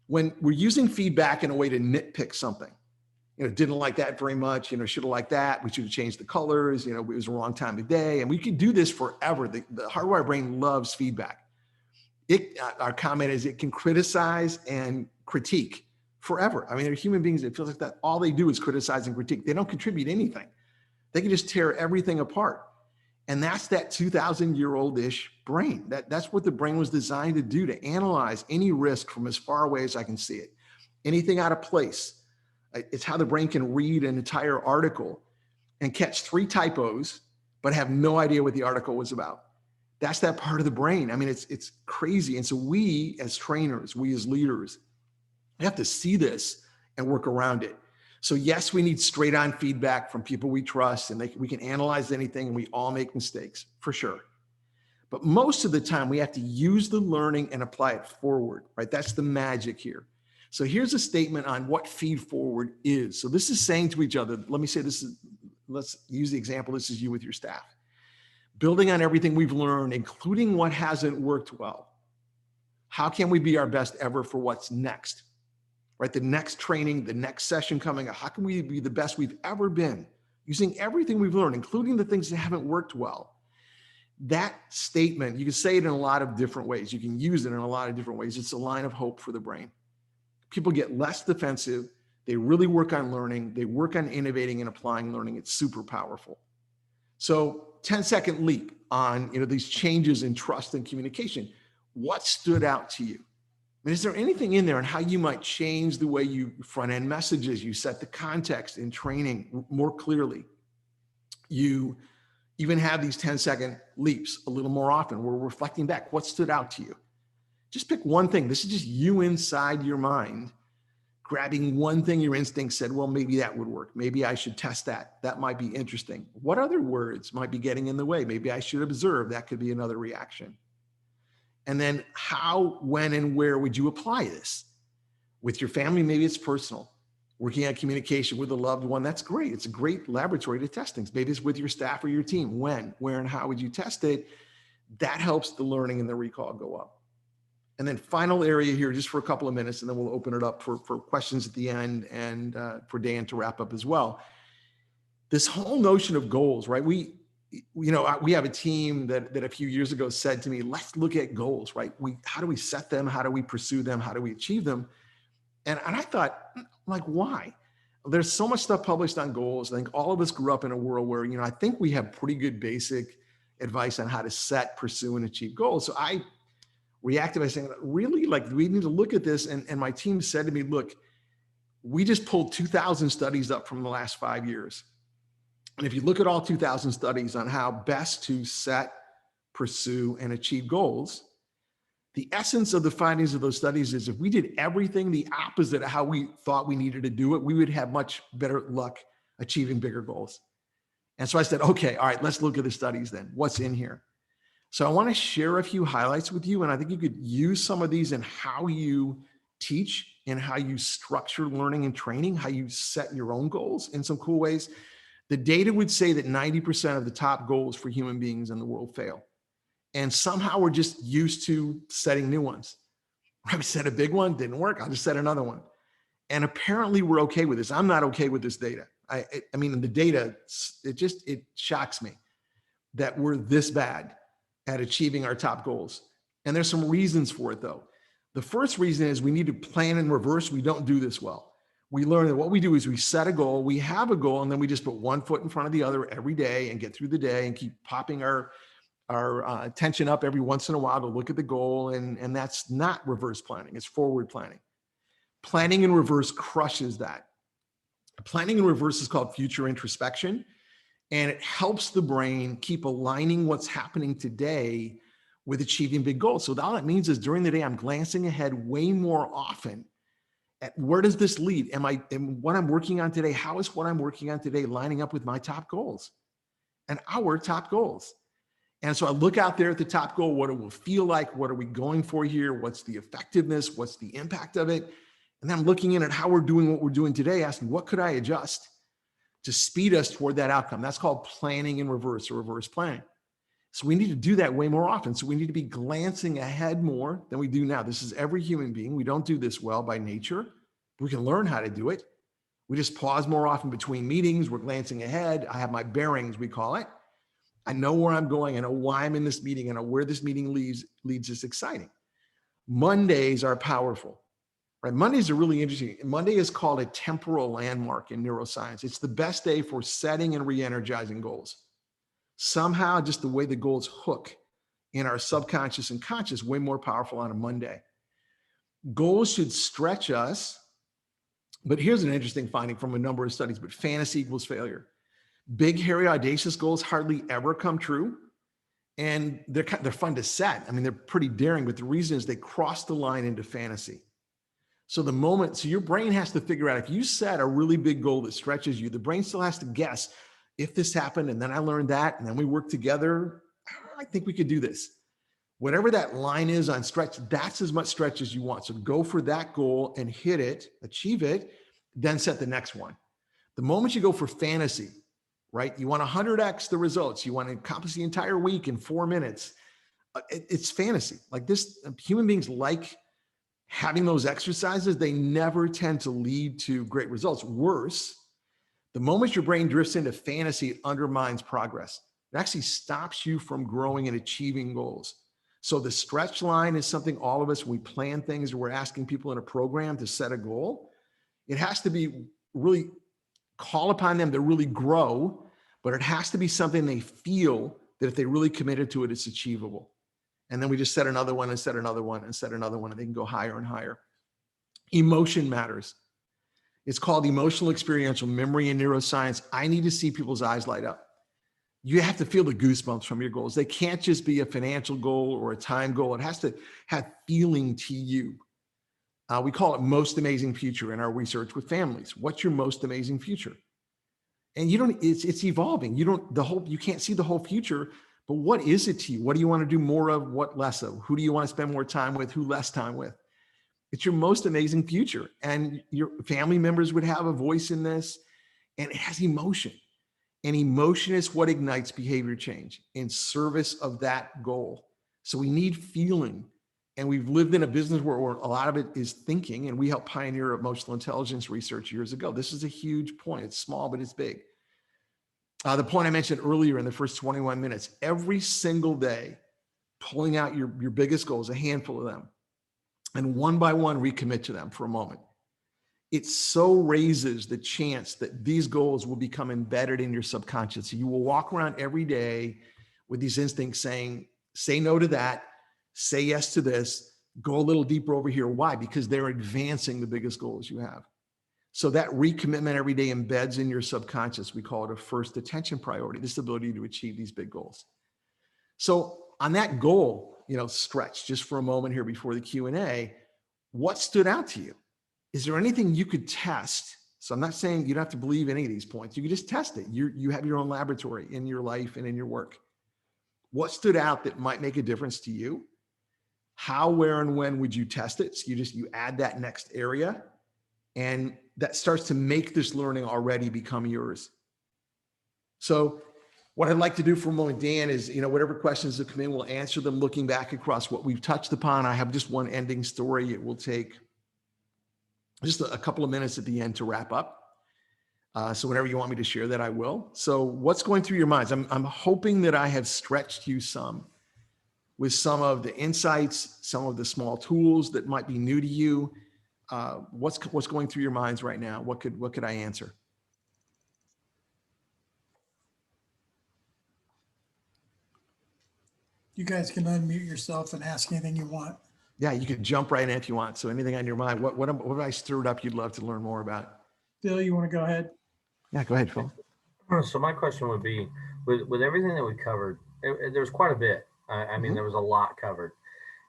Speaker 2: when we're using feedback in a way to nitpick something, didn't like that very much, should have liked that. We should have changed the colors, it was the wrong time of day. And we could do this forever. The hardwired brain loves feedback. Our comment is it can criticize and critique forever. I mean, they're human beings. It feels like that. All they do is criticize and critique. They don't contribute anything. They can just tear everything apart. And that's that 2,000-year-old-ish brain. That's what the brain was designed to do, to analyze any risk from as far away as I can see it. Anything out of place. It's how the brain can read an entire article and catch 3 typos, but have no idea what the article was about. That's that part of the brain. I mean, it's crazy. And so we as trainers, we as leaders, have to see this and work around it. So yes, we need straight on feedback from people we trust, and we can analyze anything, and we all make mistakes for sure. But most of the time we have to use the learning and apply it forward, right? That's the magic here. So here's a statement on what feed forward is. So this is saying to each other, let me say this is, let's use the example. This is you with your staff. Building on everything we've learned, including what hasn't worked well. How can we be our best ever for what's next? Right? The next training, the next session coming up. How can we be the best we've ever been? Using everything we've learned, including the things that haven't worked well. That statement, you can say it in a lot of different ways. You can use it in a lot of different ways. It's a line of hope for the brain. People get less defensive. They really work on learning. They work on innovating and applying learning. It's super powerful. So 10-second leap on these changes in trust and communication. What stood out to you? I mean, is there anything in there on how you might change the way you front end messages, you set the context in training more clearly? You even have these 10-second leaps a little more often. We're reflecting back. What stood out to you? Just pick one thing. This is just you inside your mind, grabbing one thing your instinct said, well, maybe that would work. Maybe I should test that. That might be interesting. What other words might be getting in the way? Maybe I should observe. That could be another reaction. And then how, when, and where would you apply this? With your family, maybe it's personal. Working on communication with a loved one, that's great. It's a great laboratory to test things. Maybe it's with your staff or your team. When, where, and how would you test it? That helps the learning and the recall go up. And then final area here, just for a couple of minutes, and then we'll open it up for questions at the end and for Dan to wrap up as well. This whole notion of goals, right? We have a team that a few years ago said to me, let's look at goals, right? How do we set them? How do we pursue them? How do we achieve them? And I thought, like, why? There's so much stuff published on goals. I think all of us grew up in a world where, I think we have pretty good basic advice on how to set, pursue, and achieve goals. So I reacted by saying, really, like, we need to look at this. And my team said to me, look, we just pulled 2,000 studies up from the last 5 years. And if you look at all 2,000 studies on how best to set, pursue, and achieve goals, the essence of the findings of those studies is if we did everything the opposite of how we thought we needed to do it, we would have much better luck achieving bigger goals. And so I said, okay, all right, let's look at the studies then. What's in here? So I want to share a few highlights with you, and I think you could use some of these in how you teach and how you structure learning and training, how you set your own goals in some cool ways. The data would say that 90% of the top goals for human beings in the world fail. And somehow we're just used to setting new ones. I set a big one, didn't work. I'll just set another one. And apparently we're okay with this. I'm not okay with this data. I mean, the data, it shocks me that we're this bad at achieving our top goals. And there's some reasons for it though. The first reason is we need to plan in reverse. We don't do this well. We learn that what we do is we set a goal, we have a goal, and then we just put one foot in front of the other every day and get through the day and keep popping our attention up every once in a while to look at the goal. And that's not reverse planning, it's forward planning. Planning in reverse crushes that. Planning in reverse is called future introspection, and it helps the brain keep aligning what's happening today with achieving big goals. So all that means is during the day, I'm glancing ahead way more often Where does this lead? And what I'm working on today, how is what I'm working on today lining up with my top goals and our top goals? And so I look out there at the top goal, what it will feel like, what are we going for here? What's the effectiveness? What's the impact of it? And then I'm looking in at how we're doing what we're doing today, asking what could I adjust to speed us toward that outcome? That's called planning in reverse, or reverse planning. So we need to do that way more often. So we need to be glancing ahead more than we do now. This is every human being. We don't do this well by nature. We can learn how to do it. We just pause more often between meetings. We're glancing ahead. I have my bearings, we call it. I know where I'm going. I know why I'm in this meeting. I know where this meeting leads. It's exciting. Mondays are powerful, right? Mondays are really interesting. Monday is called a temporal landmark in neuroscience. It's the best day for setting and re-energizing goals. Somehow, just the way the goals hook in our subconscious and conscious, way more powerful on a Monday. Goals should stretch us, but here's an interesting finding from a number of studies, but fantasy equals failure. Big, hairy, audacious goals hardly ever come true, and they're fun to set. I mean, they're pretty daring, but the reason is they cross the line into fantasy. So your brain has to figure out, if you set a really big goal that stretches you, the brain still has to guess, if this happened, and then I learned that, and then we work together, I think we could do this. Whatever that line is on stretch, that's as much stretch as you want. So go for that goal and hit it, achieve it, then set the next one. The moment you go for fantasy, right? You want 100x the results. You want to accomplish the entire week in 4 minutes. It's fantasy. Like this, human beings like having those exercises. They never tend to lead to great results. Worse, the moment your brain drifts into fantasy, it undermines progress. It actually stops you from growing and achieving goals. So the stretch line is something all of us, when we plan things or we're asking people in a program to set a goal, it has to be really call upon them to really grow, but it has to be something they feel that if they really committed to it, it's achievable. And then we just set another one and set another one and set another one, and they can go higher and higher. Emotion matters. It's called emotional experiential memory in neuroscience. I need to see people's eyes light up. You have to feel the goosebumps from your goals. They can't just be a financial goal or a time goal. It has to have feeling to you. We call it most amazing future in our research with families. What's your most amazing future? And it's evolving. You can't see the whole future, but what is it to you? What do you want to do more of? What less of? Who do you want to spend more time with? Who less time with? It's your most amazing future. And your family members would have a voice in this, and it has emotion. And emotion is what ignites behavior change in service of that goal. So we need feeling. And we've lived in a business where a lot of it is thinking, and we helped pioneer emotional intelligence research years ago. This is a huge point. It's small, but it's big. The point I mentioned earlier in the first 21 minutes, every single day, pulling out your biggest goals, a handful of them, and one by one, recommit to them for a moment. It so raises the chance that these goals will become embedded in your subconscious. So you will walk around every day with these instincts saying, say no to that, say yes to this, go a little deeper over here. Why? Because they're advancing the biggest goals you have. So that recommitment every day embeds in your subconscious. We call it a first attention priority, this ability to achieve these big goals. So on that goal, stretch just for a moment here before the Q&A, what stood out to you? Is there anything you could test? So I'm not saying you don't have to believe any of these points. You can just test it. You have your own laboratory in your life and in your work. What stood out that might make a difference to you? How, where, and when would you test it? So you add that next area, and that starts to make this learning already become yours. So what I'd like to do for a moment, Dan, is, whatever questions that come in, we'll answer them looking back across what we've touched upon. I have just one ending story. It will take just a couple of minutes at the end to wrap up. So whenever you want me to share that, I will. So what's going through your minds? I'm hoping that I have stretched you some with some of the insights, some of the small tools that might be new to you. What's going through your minds right now? What could I answer?
Speaker 1: You guys can unmute yourself and ask anything you want.
Speaker 2: Yeah, you can jump right in if you want. So anything on your mind, what have I stirred up you'd love to learn more about?
Speaker 1: Phil, you want to go ahead?
Speaker 2: Yeah, go ahead, Phil.
Speaker 6: So my question would be, with everything that we covered, there's quite a bit. I mean, there was a lot covered.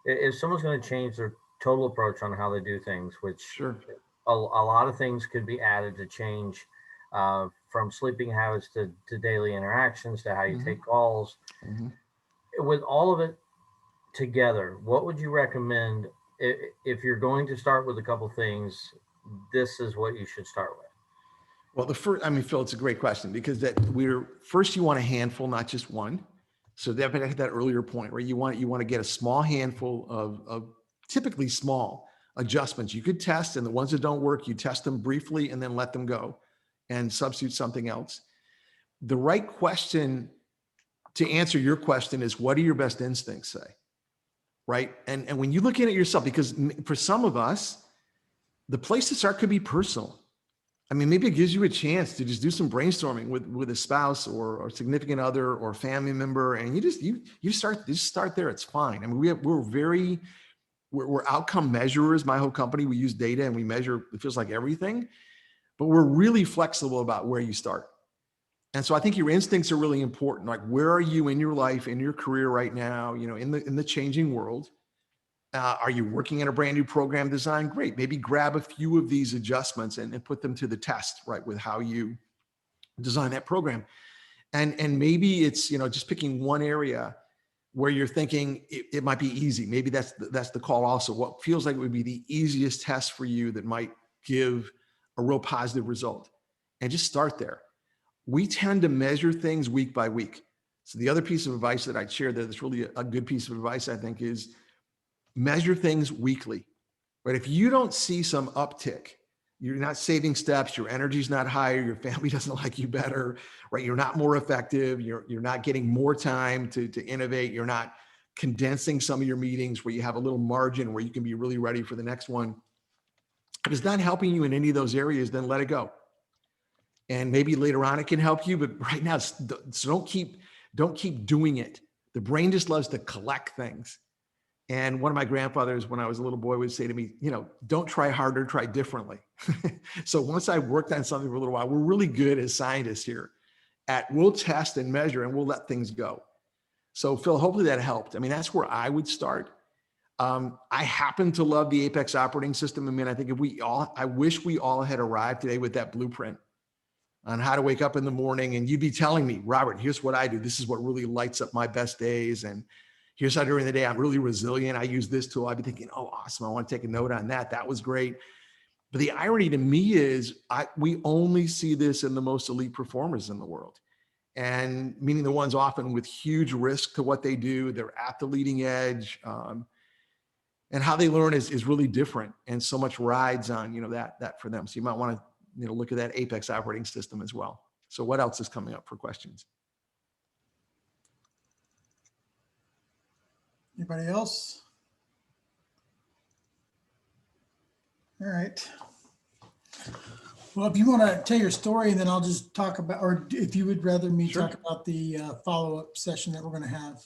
Speaker 6: If someone's going to change their total approach on how they do things, which
Speaker 2: Sure.
Speaker 6: a lot of things could be added to change, from sleeping habits to daily interactions to how you take calls. With all of it together, what would you recommend if you're going to start with a couple things? This is what you should start with.
Speaker 2: Well, the first, I mean, Phil, it's a great question, because first you want a handful, not just one. So that earlier point, where you want to get a small handful of typically small adjustments you could test, and the ones that don't work, you test them briefly and then let them go and substitute something else. The right question to answer your question is, what do your best instincts say? Right. And when you look at it yourself, because for some of us, the place to start could be personal. I mean, maybe it gives you a chance to just do some brainstorming with a spouse or significant other or family member, and you start there. It's fine. I mean, we're outcome measurers. My whole company, we use data and we measure, it feels like everything, but we're really flexible about where you start. And so I think your instincts are really important. Like, where are you in your life, in your career right now, in the changing world? Are you working in a brand new program design? Great. Maybe grab a few of these adjustments and put them to the test, right, with how you design that program. And maybe it's, just picking one area where you're thinking it might be easy. Maybe that's the call also. What feels like it would be the easiest test for you that might give a real positive result, and just start there. We tend to measure things week by week. So the other piece of advice that I'd share that's really a good piece of advice, I think, is measure things weekly, right? If you don't see some uptick, you're not saving steps, your energy's not higher, your family doesn't like you better, right? You're not more effective. You're not getting more time to innovate. You're not condensing some of your meetings where you have a little margin where you can be really ready for the next one. If it's not helping you in any of those areas, then let it go. And maybe later on it can help you, but right now, so don't keep doing it. The brain just loves to collect things. And one of my grandfathers, when I was a little boy, would say to me, don't try harder, try differently. So once I worked on something for a little while, we're really good as scientists here we'll test and measure and we'll let things go. So Phil, hopefully that helped. I mean, that's where I would start. I happen to love the Apex operating system. I mean, I think I wish we all had arrived today with that blueprint on how to wake up in the morning, and you'd be telling me, Robert, here's what I do. This is what really lights up my best days. And here's how during the day I'm really resilient. I use this tool. I'd be thinking, oh, awesome. I want to take a note on that. That was great. But the irony to me is we only see this in the most elite performers in the world. And meaning the ones often with huge risk to what they do. They're at the leading edge. And how they learn is really different. And so much rides on, that for them. So you might want to, look at that Apex operating system as well. So what else is coming up for questions?
Speaker 1: Anybody else? All right. Well, if you want to tell your story, and then I'll just talk about, or if you would rather me
Speaker 2: Sure.
Speaker 1: talk about the follow-up session that we're going to have.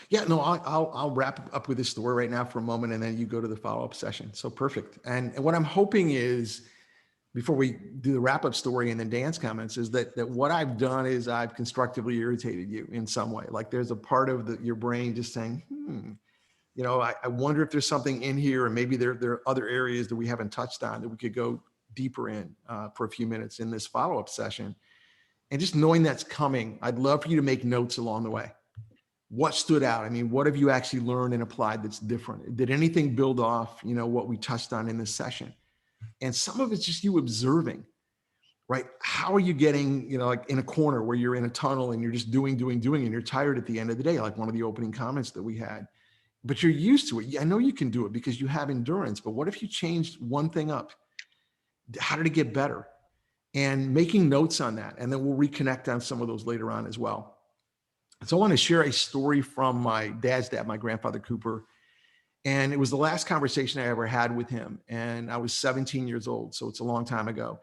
Speaker 2: Yeah, no, I'll wrap up with this story right now for a moment, and then you go to the follow-up session. So perfect. And what I'm hoping is, before we do the wrap-up story and then Dan's comments, is that what I've done is I've constructively irritated you in some way. Like there's a part of your brain just saying, I wonder if there's something in here, and maybe there are other areas that we haven't touched on that we could go deeper in for a few minutes in this follow-up session. And just knowing that's coming, I'd love for you to make notes along the way. What stood out? I mean, what have you actually learned and applied that's different? Did anything build off, what we touched on in this session? And some of it's just you observing, right? How are you getting, like in a corner where you're in a tunnel and you're just doing, and you're tired at the end of the day, like one of the opening comments that we had, but you're used to it. Yeah, I know you can do it because you have endurance, but what if you changed one thing up? How did it get better? And making notes on that. And then we'll reconnect on some of those later on as well. So I want to share a story from my dad's dad, my grandfather Cooper. And it was the last conversation I ever had with him. And I was 17 years old, so it's a long time ago.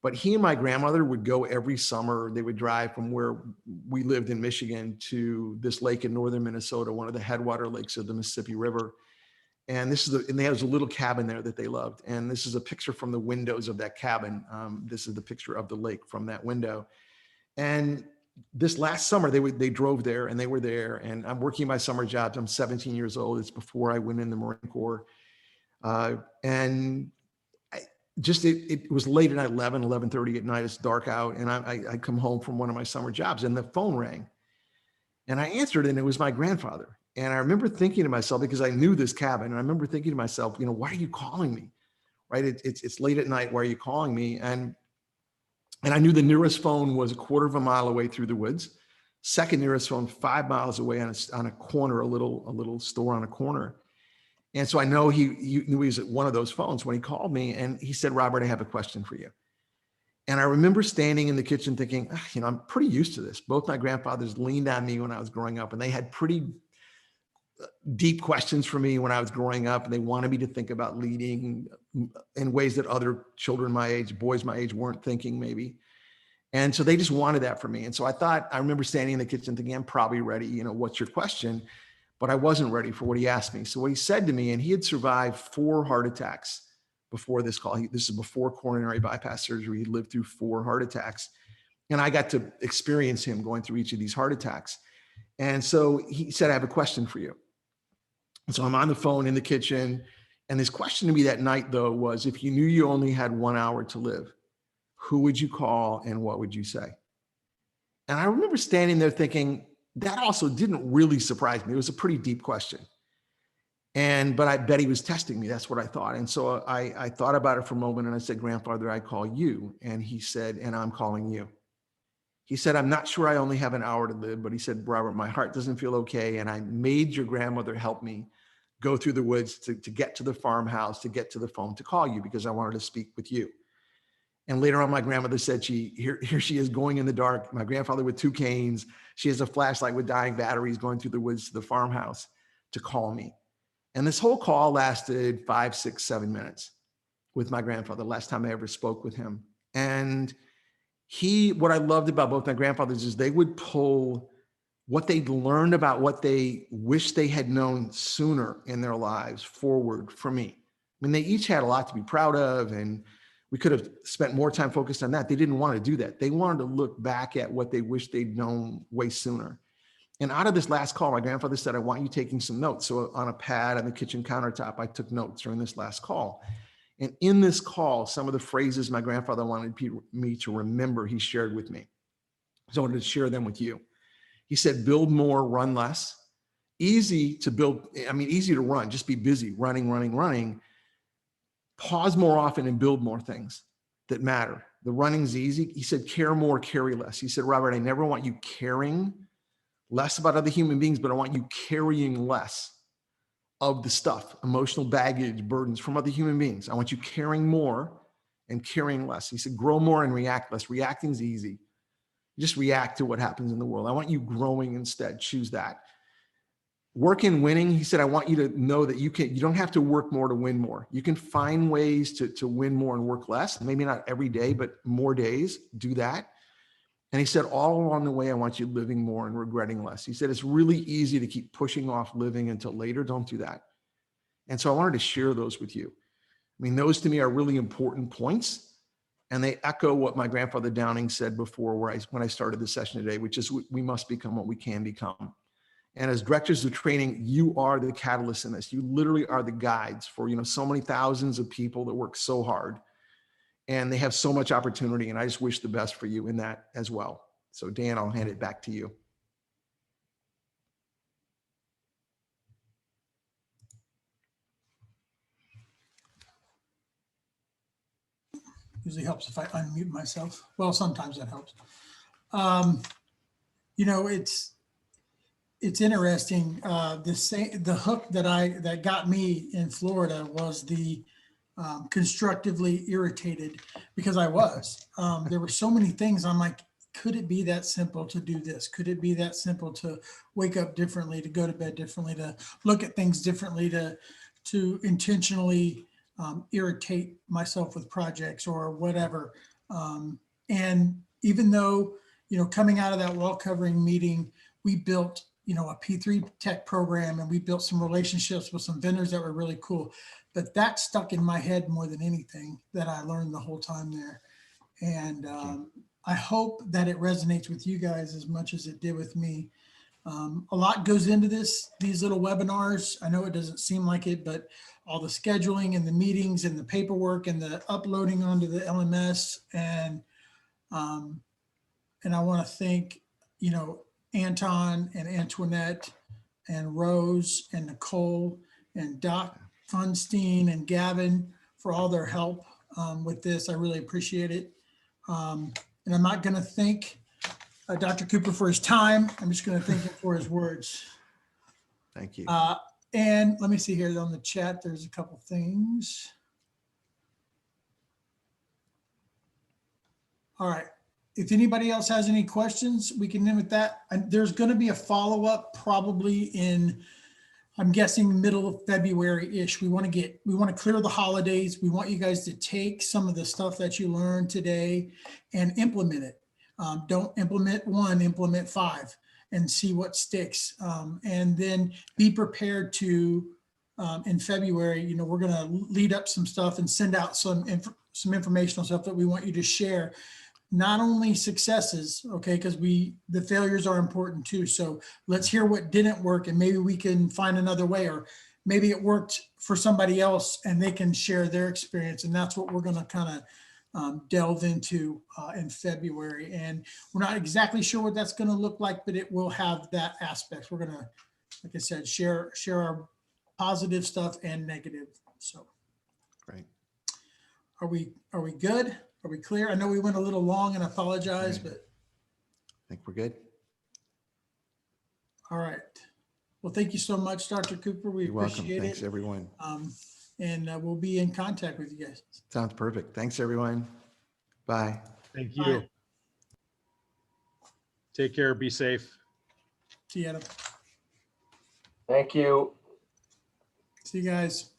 Speaker 2: But he and my grandmother would go every summer. They would drive from where we lived in Michigan to this lake in northern Minnesota, one of the headwater lakes of the Mississippi River. And and there was a little cabin there that they loved. And this is a picture from the windows of that cabin. This is the picture of the lake from that window. And this last summer, they drove there and they were there, and I'm working my summer jobs. I'm 17 years old. It's before I went in the Marine Corps. And just, it was late at night, 11:30 at night. It's dark out. And I come home from one of my summer jobs and the phone rang and I answered and it was my grandfather. And I remember thinking to myself, because I knew this cabin, and I remember thinking to myself, why are you calling me? Right? It's late at night. Why are you calling me? And I knew the nearest phone was a quarter of a mile away through the woods. Second nearest phone, 5 miles away on a corner, a little store on a corner. And so I know he knew he was at one of those phones when he called me and he said, Robert, I have a question for you. And I remember standing in the kitchen thinking, I'm pretty used to this. Both my grandfathers leaned on me when I was growing up and they had pretty deep questions for me when I was growing up. And they wanted me to think about leading in ways that other children my age, boys my age weren't thinking maybe. And so they just wanted that for me. And so I remember standing in the kitchen thinking, I'm probably ready. What's your question? But I wasn't ready for what he asked me. So what he said to me, and he had survived 4 heart attacks before this call. This is before coronary bypass surgery. He lived through 4 heart attacks. And I got to experience him going through each of these heart attacks. And so he said, I have a question for you. And so I'm on the phone in the kitchen. And his question to me that night, though, was, if you knew you only had 1 hour to live, who would you call and what would you say? And I remember standing there thinking, that also didn't really surprise me. It was a pretty deep question. But I bet he was testing me. That's what I thought. And so I thought about it for a moment and I said, Grandfather, I call you. And he said, and I'm calling you. He said, I'm not sure I only have an hour to live, but he said, Robert, my heart doesn't feel okay. And I made your grandmother help me go through the woods to get to the farmhouse, to get to the phone, to call you because I wanted to speak with you. And later on, my grandmother said, here she is going in the dark. My grandfather with 2 canes. She has a flashlight with dying batteries going through the woods to the farmhouse to call me. And this whole call lasted 5, 6, 7 minutes with my grandfather, last time I ever spoke with him. And what I loved about both my grandfathers is they would pull what they'd learned about what they wish they had known sooner in their lives forward for me. I mean, they each had a lot to be proud of, and we could have spent more time focused on that. They didn't want to do that. They wanted to look back at what they wish they'd known way sooner. And out of this last call, my grandfather said, I want you taking some notes. So on a pad on the kitchen countertop, I took notes during this last call. And in this call, some of the phrases my grandfather wanted me to remember, he shared with me. So I wanted to share them with you. He said, build more, run less. Easy to build, easy to run, just be busy, running. Pause more often and build more things that matter. The running's easy. He said, care more, carry less. He said, Robert, I never want you caring less about other human beings, but I want you carrying less of the stuff, emotional baggage, burdens from other human beings. I want you caring more and caring less. He said, grow more and react less. Reacting's easy. You just react to what happens in the world. I want you growing instead. Choose that. Work in winning. He said, I want you to know that you don't have to work more to win more. You can find ways to win more and work less. Maybe not every day, but more days. Do that. And he said, all along the way, I want you living more and regretting less. He said, it's really easy to keep pushing off living until later. Don't do that. And so I wanted to share those with you. I mean, those to me are really important points. And they echo what my grandfather Downing said before when I started the session today, which is we must become what we can become. And as directors of training, you are the catalyst in this. You literally are the guides for, so many thousands of people that work so hard. And they have so much opportunity. And I just wish the best for you in that as well. So Dan, I'll hand it back to you.
Speaker 1: Usually helps if I unmute myself. Well, sometimes that helps. It's interesting. The hook that got me in Florida was the constructively irritated, because I was. There were so many things. I'm like, could it be that simple to do this? Could it be that simple to wake up differently, to go to bed differently, to look at things differently, to intentionally irritate myself with projects or whatever. And even though, coming out of that wall covering meeting, we built, a P3 tech program, and we built some relationships with some vendors that were really cool. But that stuck in my head more than anything that I learned the whole time there. And I hope that it resonates with you guys as much as it did with me. A lot goes into these little webinars. I know it doesn't seem like it, but all the scheduling and the meetings and the paperwork and the uploading onto the LMS. And I want to thank, you know, Anton and Antoinette and Rose and Nicole and Doc Funstein and Gavin for all their help with this. I really appreciate it. And I'm not going to thank Dr. Cooper for his time. I'm just going to thank him for his words.
Speaker 2: Thank you.
Speaker 1: And let me see here on the chat. There's a couple things. All right. If anybody else has any questions, we can end with that. And there's going to be a follow-up probably in, I'm guessing, middle of February-ish. We want to clear the holidays. We want you guys to take some of the stuff that you learned today and implement it. Don't implement one, implement 5 and see what sticks. And then be prepared to, in February, you know, we're going to lead up some stuff and send out some informational stuff that we want you to share. Not only successes, okay, because the failures are important too. So let's hear what didn't work and maybe we can find another way, or maybe it worked for somebody else and they can share their experience. And that's what we're going to kind of delve into in February. And we're not exactly sure what that's going to look like, but it will have that aspect. We're going to, like I said, share our positive stuff and negative. So
Speaker 2: Great.
Speaker 1: Are we good? Are we clear? I know we went a little long and I apologize, but.
Speaker 2: I think we're good.
Speaker 1: All right. Well, thank you so much, Dr. Cooper. We
Speaker 2: You're welcome.
Speaker 1: appreciate
Speaker 2: Thanks,
Speaker 1: it.
Speaker 2: everyone.
Speaker 1: And we'll be in contact with you guys.
Speaker 2: Sounds perfect. Thanks, everyone. Bye.
Speaker 7: Thank you.
Speaker 1: Bye.
Speaker 7: Take care. Be safe.
Speaker 1: See you, Adam.
Speaker 6: Thank you.
Speaker 1: See you guys.